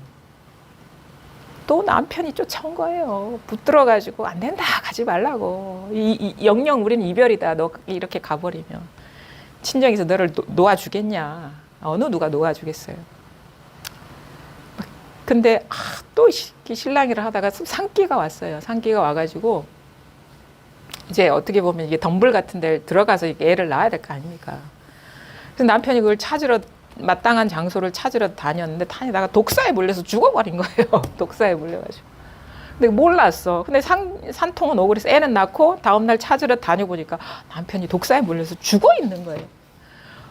또 남편이 쫓아온 거예요. 붙들어가지고 안 된다 가지 말라고. 영영 우리는 이별이다. 너 이렇게 가버리면 친정에서 너를 놓아주겠냐. 어느 누가 놓아주겠어요. 근데 또 신랑이를 하다가 산기가 왔어요. 산기가 와가지고 이제 어떻게 보면 이게 덤불 같은 데 들어가서 애를 낳아야 될 거 아닙니까. 그래서 남편이 그걸 찾으러 마땅한 장소를 찾으러 다녔는데 다니다가 독사에 물려서 죽어버린 거예요. 독사에 물려가지고. 근데 몰랐어. 근데 산통은 오고 그래서 애는 낳고 다음날 찾으러 다녀보니까 남편이 독사에 물려서 죽어 있는 거예요.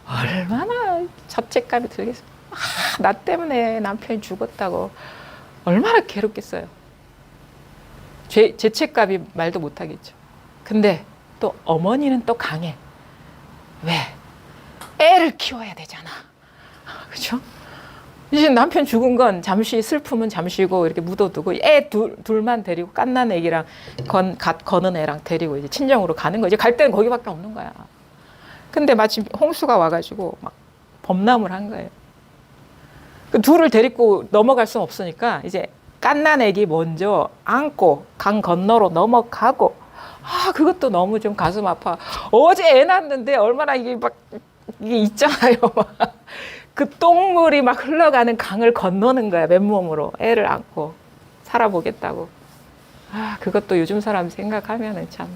얼마나 자책감이 들겠어요. 나 때문에 남편이 죽었다고. 얼마나 괴롭겠어요. 죄책감이 말도 못하겠죠. 근데 또 어머니는 또 강해. 왜? 애를 키워야 되잖아. 그렇죠? 이제 남편 죽은 건 잠시 슬픔은 잠시고 이렇게 묻어두고 애 둘만 데리고 갓난 애기랑 갓 거는 애랑 데리고 이제 친정으로 가는 거야. 이제 갈 때는 거기밖에 없는 거야. 근데 마침 홍수가 와가지고 막 범람을 한 거예요. 그 둘을 데리고 넘어갈 수는 없으니까 이제 갓난 애기 먼저 안고 강 건너로 넘어가고 그것도 너무 좀 가슴 아파. 어제 애 낳았는데 얼마나 이게 막 이게 있잖아요. 그 똥물이 막 흘러가는 강을 건너는 거야. 맨몸으로 애를 안고 살아보겠다고. 그것도 요즘 사람 생각하면은 참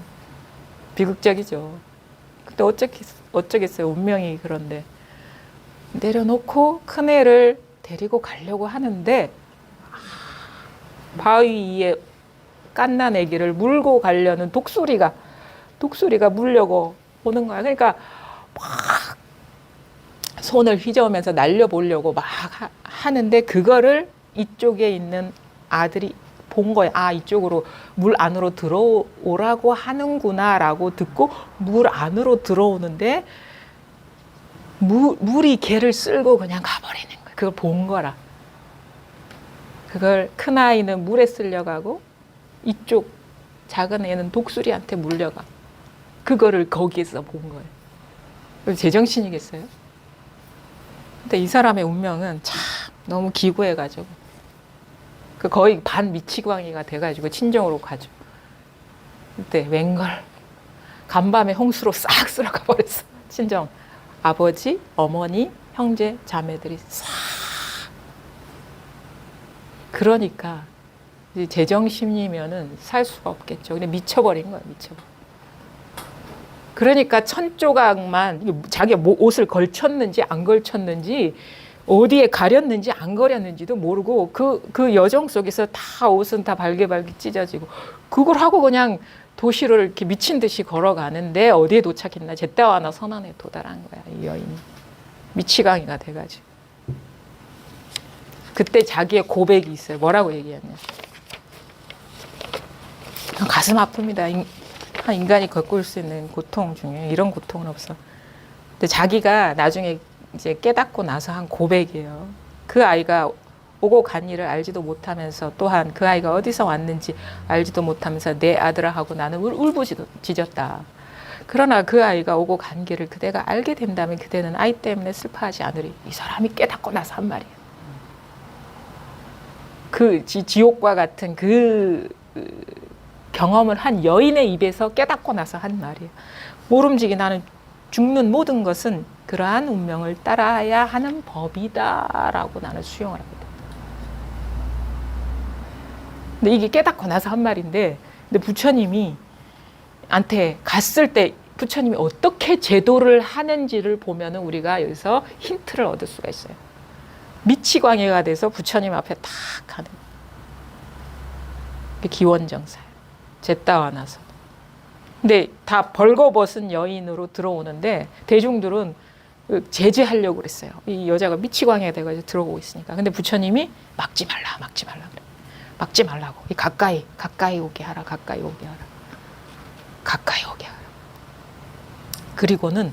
비극적이죠. 근데 어쩌겠어요. 운명이 그런데. 내려놓고 큰 애를 데리고 가려고 하는데 바위 위에 갓난 애기를 물고 가려는 독수리가 물려고 오는 거야. 그러니까 막 손을 휘저으면서 날려보려고 막 하는데 그거를 이쪽에 있는 아들이 본 거야. 이쪽으로 물 안으로 들어오라고 하는구나라고 듣고 물 안으로 들어오는데 물이 걔를 쓸고 그냥 가버리는 거야. 그걸 본 거라. 그걸 큰 아이는 물에 쓸려가고 이쪽 작은 애는 독수리한테 물려가. 그거를 거기에서 본 거예요. 제정신이겠어요? 근데 이 사람의 운명은 참 너무 기구해가지고 거의 반 미치광이가 돼가지고 친정으로 가죠. 그때 웬걸 간밤에 홍수로 싹 쓸어가 버렸어. 친정 아버지, 어머니, 형제, 자매들이 싹. 그러니까 이제 제정신이면은 살 수가 없겠죠. 근데 미쳐버린 거야, 미쳐버려. 그러니까 천조각만 자기가 옷을 걸쳤는지 안 걸쳤는지 어디에 가렸는지 안 가렸는지도 모르고 그 여정 속에서 다 옷은 다 발개발개 찢어지고 그걸 하고 그냥 도시를 이렇게 미친 듯이 걸어가는데 어디에 도착했나 제때와나 선안에 도달한 거야. 이 여인이 미치광이가 돼가지고 그때 자기의 고백이 있어요. 뭐라고 얘기했냐. 가슴 아픕니다. 인간이 겪을 수 있는 고통 중에 이런 고통은 없어. 근데 자기가 나중에 이제 깨닫고 나서 한 고백이에요. 그 아이가 오고 간 일을 알지도 못하면서 또한 그 아이가 어디서 왔는지 알지도 못하면서 내 아들아 하고 나는 울부짖었다. 그러나 그 아이가 오고 간 길을 그대가 알게 된다면 그대는 아이 때문에 슬퍼하지 않으리. 이 사람이 깨닫고 나서 한 말이에요. 그 지옥과 같은 그 경험을 한 여인의 입에서 깨닫고 나서 한 말이에요. 모름지기 나는 죽는 모든 것은 그러한 운명을 따라야 하는 법이다라고 나는 수용을 합니다. 근데 이게 깨닫고 나서 한 말인데, 근데 부처님이 한테 갔을 때 부처님이 어떻게 제도를 하는지를 보면은 우리가 여기서 힌트를 얻을 수가 있어요. 미치광이가 돼서 부처님 앞에 탁 가는 게 기원정사예요. 제따와 나서. 근데 다 벌거벗은 여인으로 들어오는데 대중들은 제재하려고 그랬어요. 이 여자가 미치광이가 돼가지고 들어오고 있으니까. 근데 부처님이 막지 말라 그래. 막지 말라고. 가까이 오게 하라. 가까이 오게 하라. 그리고는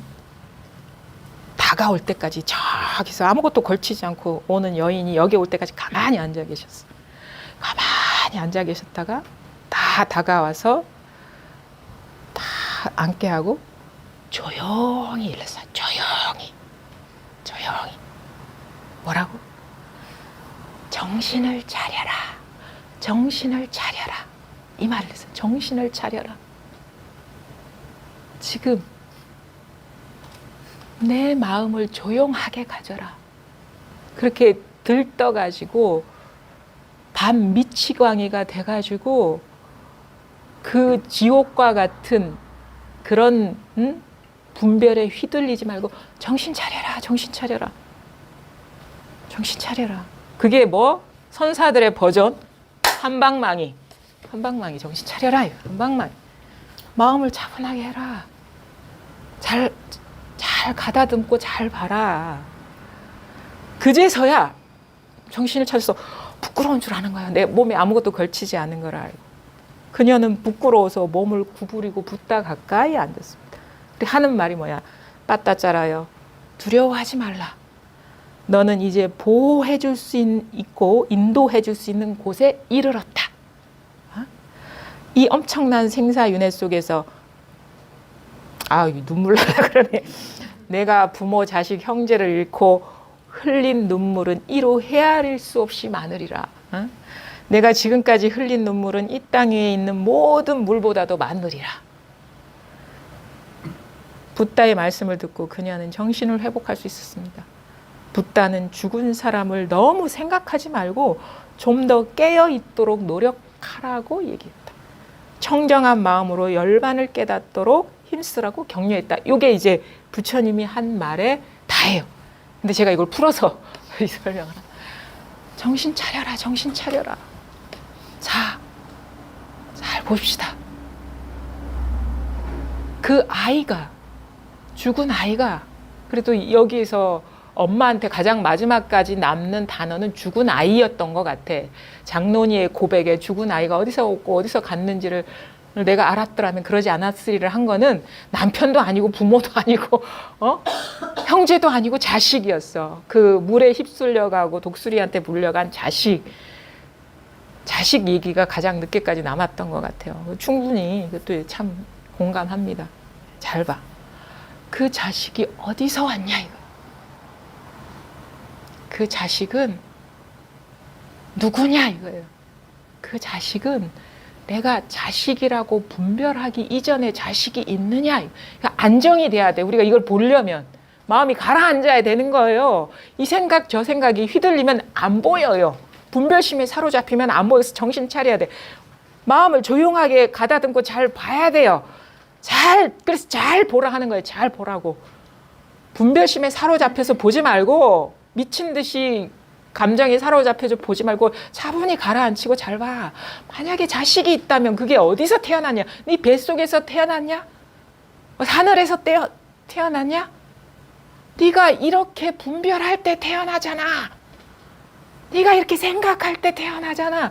다가올 때까지 저기서 아무것도 걸치지 않고 오는 여인이 여기 올 때까지 가만히 앉아 계셨어. 가만히 앉아 계셨다가 다 다가와서 다 앉게 하고 조용히 일렀어요. 조용히. 뭐라고? 정신을 차려라. 이 말을 했어요. 정신을 차려라. 지금 내 마음을 조용하게 가져라. 그렇게 들떠가지고 밤 미치광이가 돼가지고 그 지옥과 같은 그런 분별에 휘둘리지 말고 정신 차려라. 그게 뭐? 선사들의 버전 한방망이 정신 차려라. 한방망이. 마음을 차분하게 해라. 잘 가다듬고 잘 봐라. 그제서야 정신을 차려서 부끄러운 줄 아는 거야. 내 몸에 아무것도 걸치지 않은 걸 알고. 그녀는 부끄러워서 몸을 구부리고 붓다 가까이 앉았습니다. 하는 말이 뭐야? 빠따 짜라요. 두려워하지 말라. 너는 이제 보호해 줄 수 있고 인도해 줄 수 있는 곳에 이르렀다. 이 엄청난 생사윤회 속에서 눈물 나라 그러네. 내가 부모, 자식, 형제를 잃고 흘린 눈물은 이로 헤아릴 수 없이 많으리라. 내가 지금까지 흘린 눈물은 이 땅에 있는 모든 물보다도 많으리라. 붓다의 말씀을 듣고 그녀는 정신을 회복할 수 있었습니다. 붓다는 죽은 사람을 너무 생각하지 말고 좀 더 깨어 있도록 노력하라고 얘기했다. 청정한 마음으로 열반을 깨닫도록 힘쓰라고 격려했다. 이게 이제 부처님이 한 말에 다예요. 근데 제가 이걸 풀어서 설명을 합니다. 정신 차려라, 정신 차려라. 자, 잘 봅시다. 그 아이가, 죽은 아이가, 그래도 여기에서 엄마한테 가장 마지막까지 남는 단어는 죽은 아이였던 것 같아. 장로니의 고백에 죽은 아이가 어디서 오고 어디서 갔는지를 내가 알았더라면 그러지 않았으리를 한 거는 남편도 아니고 부모도 아니고 형제도 아니고 자식이었어. 그 물에 휩쓸려가고 독수리한테 물려간 자식 얘기가 가장 늦게까지 남았던 것 같아요. 충분히 그것도 참 공감합니다. 잘 봐. 그 자식이 어디서 왔냐 이거. 그 자식은 누구냐 이거예요. 그 자식은 내가 자식이라고 분별하기 이전에 자식이 있느냐. 그러니까 안정이 돼야 돼. 우리가 이걸 보려면 마음이 가라앉아야 되는 거예요. 이 생각 저 생각이 휘둘리면 안 보여요. 분별심에 사로잡히면 안 보여서 정신 차려야 돼. 마음을 조용하게 가다듬고 잘 봐야 돼요. 그래서 잘 보라 하는 거예요. 잘 보라고. 분별심에 사로잡혀서 보지 말고 미친 듯이 감정에 사로잡혀서 보지 말고 차분히 가라앉히고 잘 봐. 만약에 자식이 있다면 그게 어디서 태어났냐? 네 뱃속에서 태어났냐? 하늘에서 태어났냐? 네가 이렇게 분별할 때 태어나잖아. 네가 이렇게 생각할 때 태어나잖아.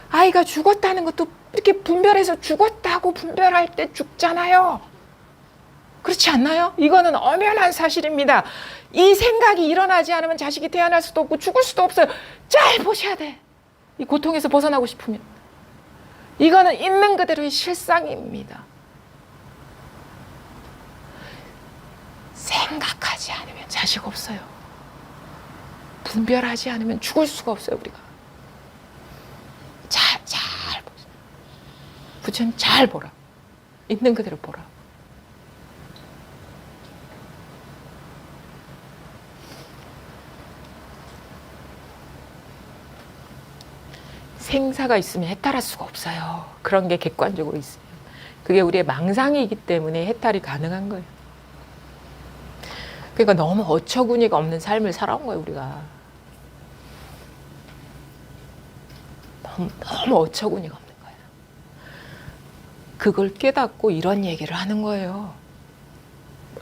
아이가 죽었다는 것도 이렇게 분별해서 죽었다고 분별할 때 죽잖아요. 그렇지 않나요? 이거는 엄연한 사실입니다. 이 생각이 일어나지 않으면 자식이 태어날 수도 없고 죽을 수도 없어요. 잘 보셔야 돼. 이 고통에서 벗어나고 싶으면. 이거는 있는 그대로의 실상입니다. 생각하지 않으면 자식 없어요. 분별하지 않으면 죽을 수가 없어요, 우리가. 잘 보세요. 부처님 잘 보라. 있는 그대로 보라. 생사가 있으면 해탈할 수가 없어요. 그런 게 객관적으로 있어요. 그게 우리의 망상이기 때문에 해탈이 가능한 거예요. 그러니까 너무 어처구니가 없는 삶을 살아온 거예요, 우리가. 너무 어처구니가 없는 거예요. 그걸 깨닫고 이런 얘기를 하는 거예요.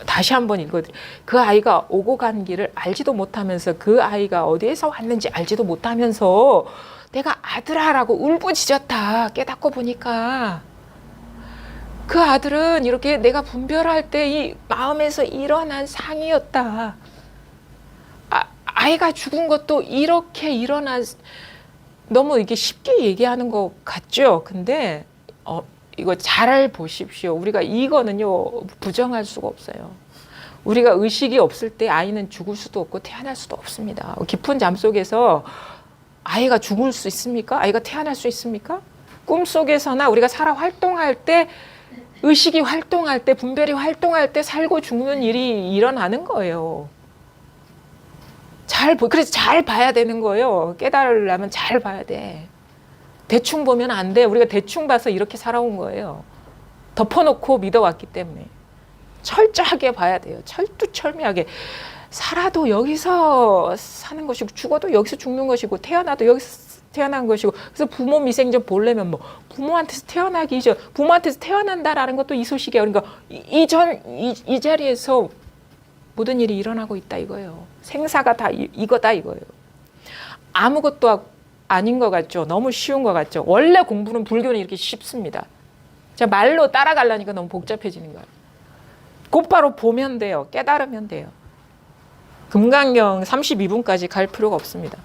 다시 한번 읽어드릴게요. 그 아이가 오고 간 길을 알지도 못하면서 그 아이가 어디에서 왔는지 알지도 못하면서 내가 아들아라고 울부짖었다. 깨닫고 보니까 그 아들은 이렇게 내가 분별할 때 이 마음에서 일어난 상이었다. 아이가 죽은 것도 이렇게 일어난, 너무 이게 쉽게 얘기하는 것 같죠? 근데 이거 잘 보십시오. 우리가 이거는요 부정할 수가 없어요. 우리가 의식이 없을 때 아이는 죽을 수도 없고 태어날 수도 없습니다. 깊은 잠 속에서 아이가 죽을 수 있습니까? 아이가 태어날 수 있습니까? 꿈속에서나 우리가 살아 활동할 때, 의식이 활동할 때, 분별이 활동할 때 살고 죽는 일이 일어나는 거예요. 그래서 잘 봐야 되는 거예요. 깨달으려면 잘 봐야 돼. 대충 보면 안 돼. 우리가 대충 봐서 이렇게 살아온 거예요. 덮어놓고 믿어왔기 때문에. 철저하게 봐야 돼요. 철두철미하게. 살아도 여기서 사는 것이고 죽어도 여기서 죽는 것이고 태어나도 여기서 태어난 것이고, 그래서 부모 미생전 보려면 뭐 부모한테서 태어나기 이전, 부모한테서 태어난다라는 것도 이 소식이에요. 그러니까 이 자리에서 모든 일이 일어나고 있다 이거예요. 생사가 다 이거다 이거예요. 아무것도 아닌 것 같죠. 너무 쉬운 것 같죠. 원래 공부는 불교는 이렇게 쉽습니다. 자, 말로 따라가려니까 너무 복잡해지는 거예요. 곧바로 보면 돼요. 깨달으면 돼요. 금강경 32분까지 갈 필요가 없습니다.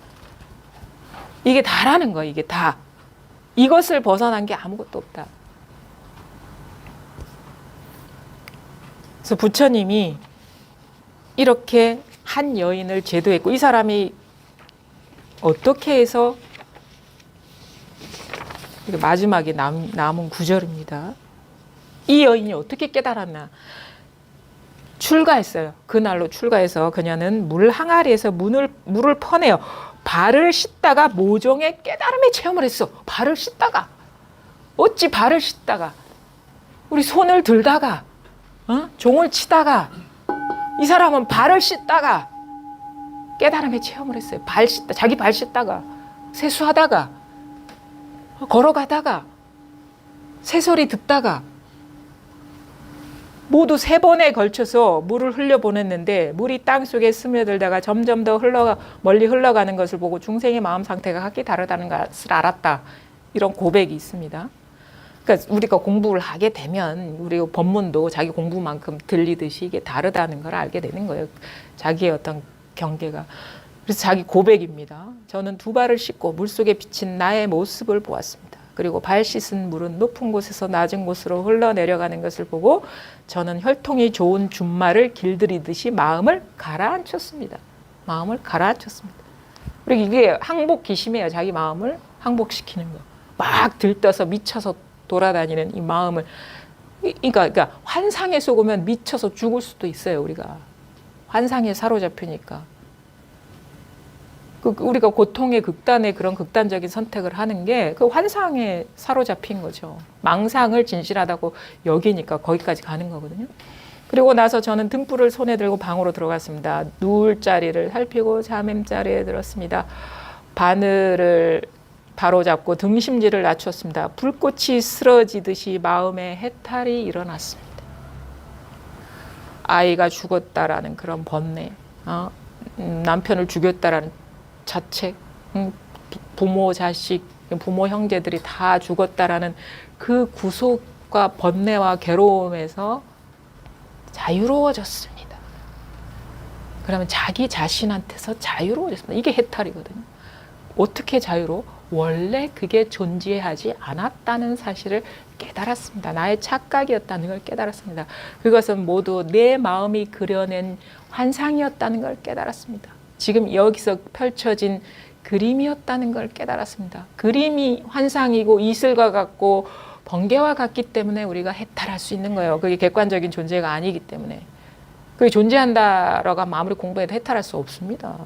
이게 다라는 거예요. 이게 다. 이것을 벗어난 게 아무것도 없다. 그래서 부처님이 이렇게 한 여인을 제도했고, 이 사람이 어떻게 해서, 마지막에 남은 구절입니다. 이 여인이 어떻게 깨달았나. 출가했어요. 그날로 출가해서 그녀는 물 항아리에서 물을 퍼내요. 발을 씻다가 모종의 깨달음의 체험을 했어. 발을 씻다가. 어찌 발을 씻다가. 우리 손을 들다가, 종을 치다가, 이 사람은 발을 씻다가 깨달음의 체험을 했어요. 자기 발 씻다가, 세수하다가, 걸어가다가, 새소리 듣다가, 모두 3번에 걸쳐서 물을 흘려보냈는데 물이 땅속에 스며들다가 점점 더 멀리 흘러가는 것을 보고 중생의 마음 상태가 각기 다르다는 것을 알았다. 이런 고백이 있습니다. 그러니까 우리가 공부를 하게 되면 우리 법문도 자기 공부만큼 들리듯이 이게 다르다는 걸 알게 되는 거예요. 자기의 어떤 경계가. 그래서 자기 고백입니다. 저는 2발을 씻고 물속에 비친 나의 모습을 보았습니다. 그리고 발 씻은 물은 높은 곳에서 낮은 곳으로 흘러내려가는 것을 보고 저는 혈통이 좋은 준마를 길들이듯이 마음을 가라앉혔습니다. 마음을 가라앉혔습니다. 그리고 이게 항복 기심이에요. 자기 마음을 항복시키는 거. 막 들떠서 미쳐서 돌아다니는 이 마음을. 그러니까 환상에 속으면 미쳐서 죽을 수도 있어요. 우리가. 환상에 사로잡히니까. 우리가 고통의 극단의 그런 극단적인 선택을 하는 게 그 환상에 사로잡힌 거죠. 망상을 진실하다고 여기니까 거기까지 가는 거거든요. 그리고 나서 저는 등불을 손에 들고 방으로 들어갔습니다. 누울 자리를 살피고 잠엠자리에 들었습니다. 바늘을 바로잡고 등심지를 낮췄습니다. 불꽃이 쓰러지듯이 마음에 해탈이 일어났습니다. 아이가 죽었다라는 그런 번뇌, 남편을 죽였다라는 자책, 부모, 자식, 부모, 형제들이 다 죽었다라는 그 구속과 번뇌와 괴로움에서 자유로워졌습니다. 그러면 자기 자신한테서 자유로워졌습니다. 이게 해탈이거든요. 어떻게 자유로워? 원래 그게 존재하지 않았다는 사실을 깨달았습니다. 나의 착각이었다는 걸 깨달았습니다. 그것은 모두 내 마음이 그려낸 환상이었다는 걸 깨달았습니다. 지금 여기서 펼쳐진 그림이었다는 걸 깨달았습니다. 그림이 환상이고 이슬과 같고 번개와 같기 때문에 우리가 해탈할 수 있는 거예요. 그게 객관적인 존재가 아니기 때문에. 그게 존재한다라고 하면 아무리 공부해도 해탈할 수 없습니다.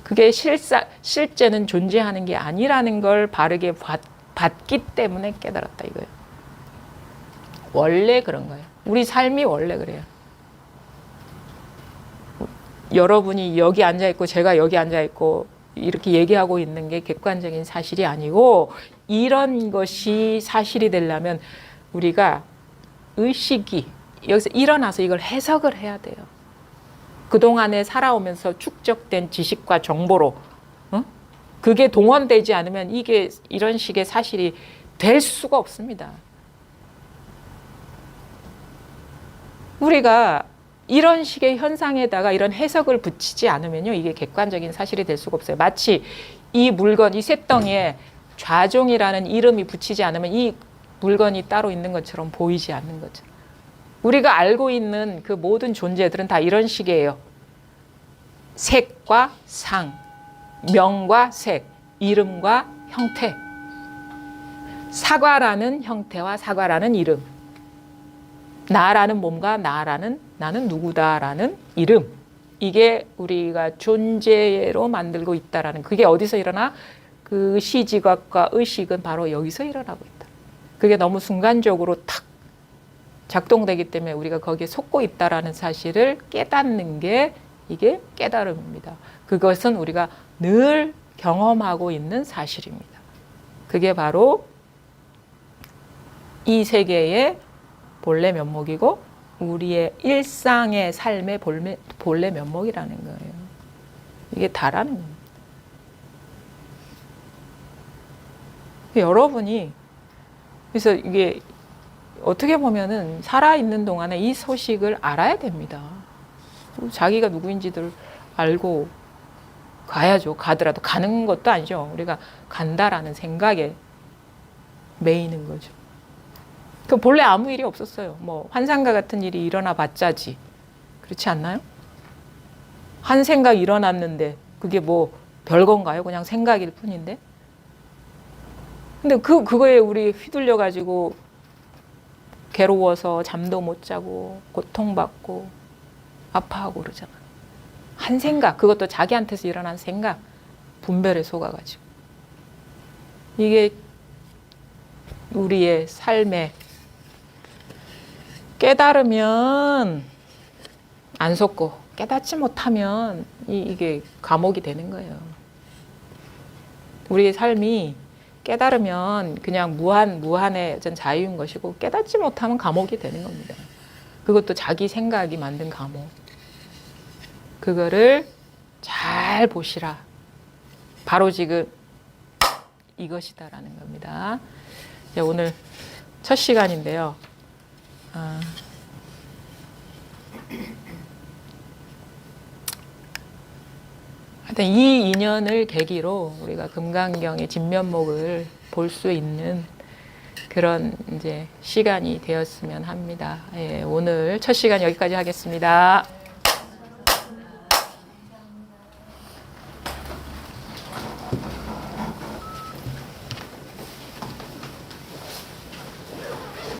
그게 실제는 존재하는 게 아니라는 걸 바르게 봤기 때문에 깨달았다 이거예요. 원래 그런 거예요. 우리 삶이 원래 그래요. 여러분이 여기 앉아있고 제가 여기 앉아있고 이렇게 얘기하고 있는 게 객관적인 사실이 아니고 이런 것이 사실이 되려면 우리가 의식이 여기서 일어나서 이걸 해석을 해야 돼요. 그동안에 살아오면서 축적된 지식과 정보로 그게 동원되지 않으면 이게 이런 식의 사실이 될 수가 없습니다. 우리가 이런 식의 현상에다가 이런 해석을 붙이지 않으면요, 이게 객관적인 사실이 될 수가 없어요. 마치 이 물건, 이 쇳덩이에 좌종이라는 이름이 붙이지 않으면 이 물건이 따로 있는 것처럼 보이지 않는 것처럼. 우리가 알고 있는 그 모든 존재들은 다 이런 식이에요. 색과 상, 명과 색, 이름과 형태. 사과라는 형태와 사과라는 이름. 나라는 몸과 나는 누구다라는 이름. 이게 우리가 존재로 만들고 있다라는, 그게 어디서 일어나? 그 시지각과 의식은 바로 여기서 일어나고 있다. 그게 너무 순간적으로 탁 작동되기 때문에 우리가 거기에 속고 있다라는 사실을 깨닫는 게 이게 깨달음입니다. 그것은 우리가 늘 경험하고 있는 사실입니다. 그게 바로 이 세계의 본래 면목이고 우리의 일상의 삶의 본래 면목이라는 거예요. 이게 다라는 겁니다. 여러분이 그래서 이게 어떻게 보면은 살아있는 동안에 이 소식을 알아야 됩니다. 자기가 누구인지들 알고 가야죠. 가더라도 가는 것도 아니죠. 우리가 간다라는 생각에 매이는 거죠. 그 본래 아무 일이 없었어요. 뭐 환상과 같은 일이 일어나 봤자지. 그렇지 않나요? 한 생각 일어났는데 그게 뭐 별건가요? 그냥 생각일 뿐인데. 근데 그거에 우리 휘둘려 가지고 괴로워서 잠도 못 자고 고통받고 아파하고 그러잖아. 한 생각, 그것도 자기한테서 일어난 생각, 분별에 속아가지고. 이게 우리의 삶에 깨달으면 안 속고 깨닫지 못하면 이게 감옥이 되는 거예요. 우리의 삶이 깨달으면 그냥 무한의 어떤 자유인 것이고 깨닫지 못하면 감옥이 되는 겁니다. 그것도 자기 생각이 만든 감옥. 그거를 잘 보시라. 바로 지금 이것이다라는 겁니다. 오늘 첫 시간인데요. 하여튼 이 인연을 계기로 우리가 금강경의 진면목을 볼 수 있는 그런 이제 시간이 되었으면 합니다. 예, 오늘 첫 시간 여기까지 하겠습니다.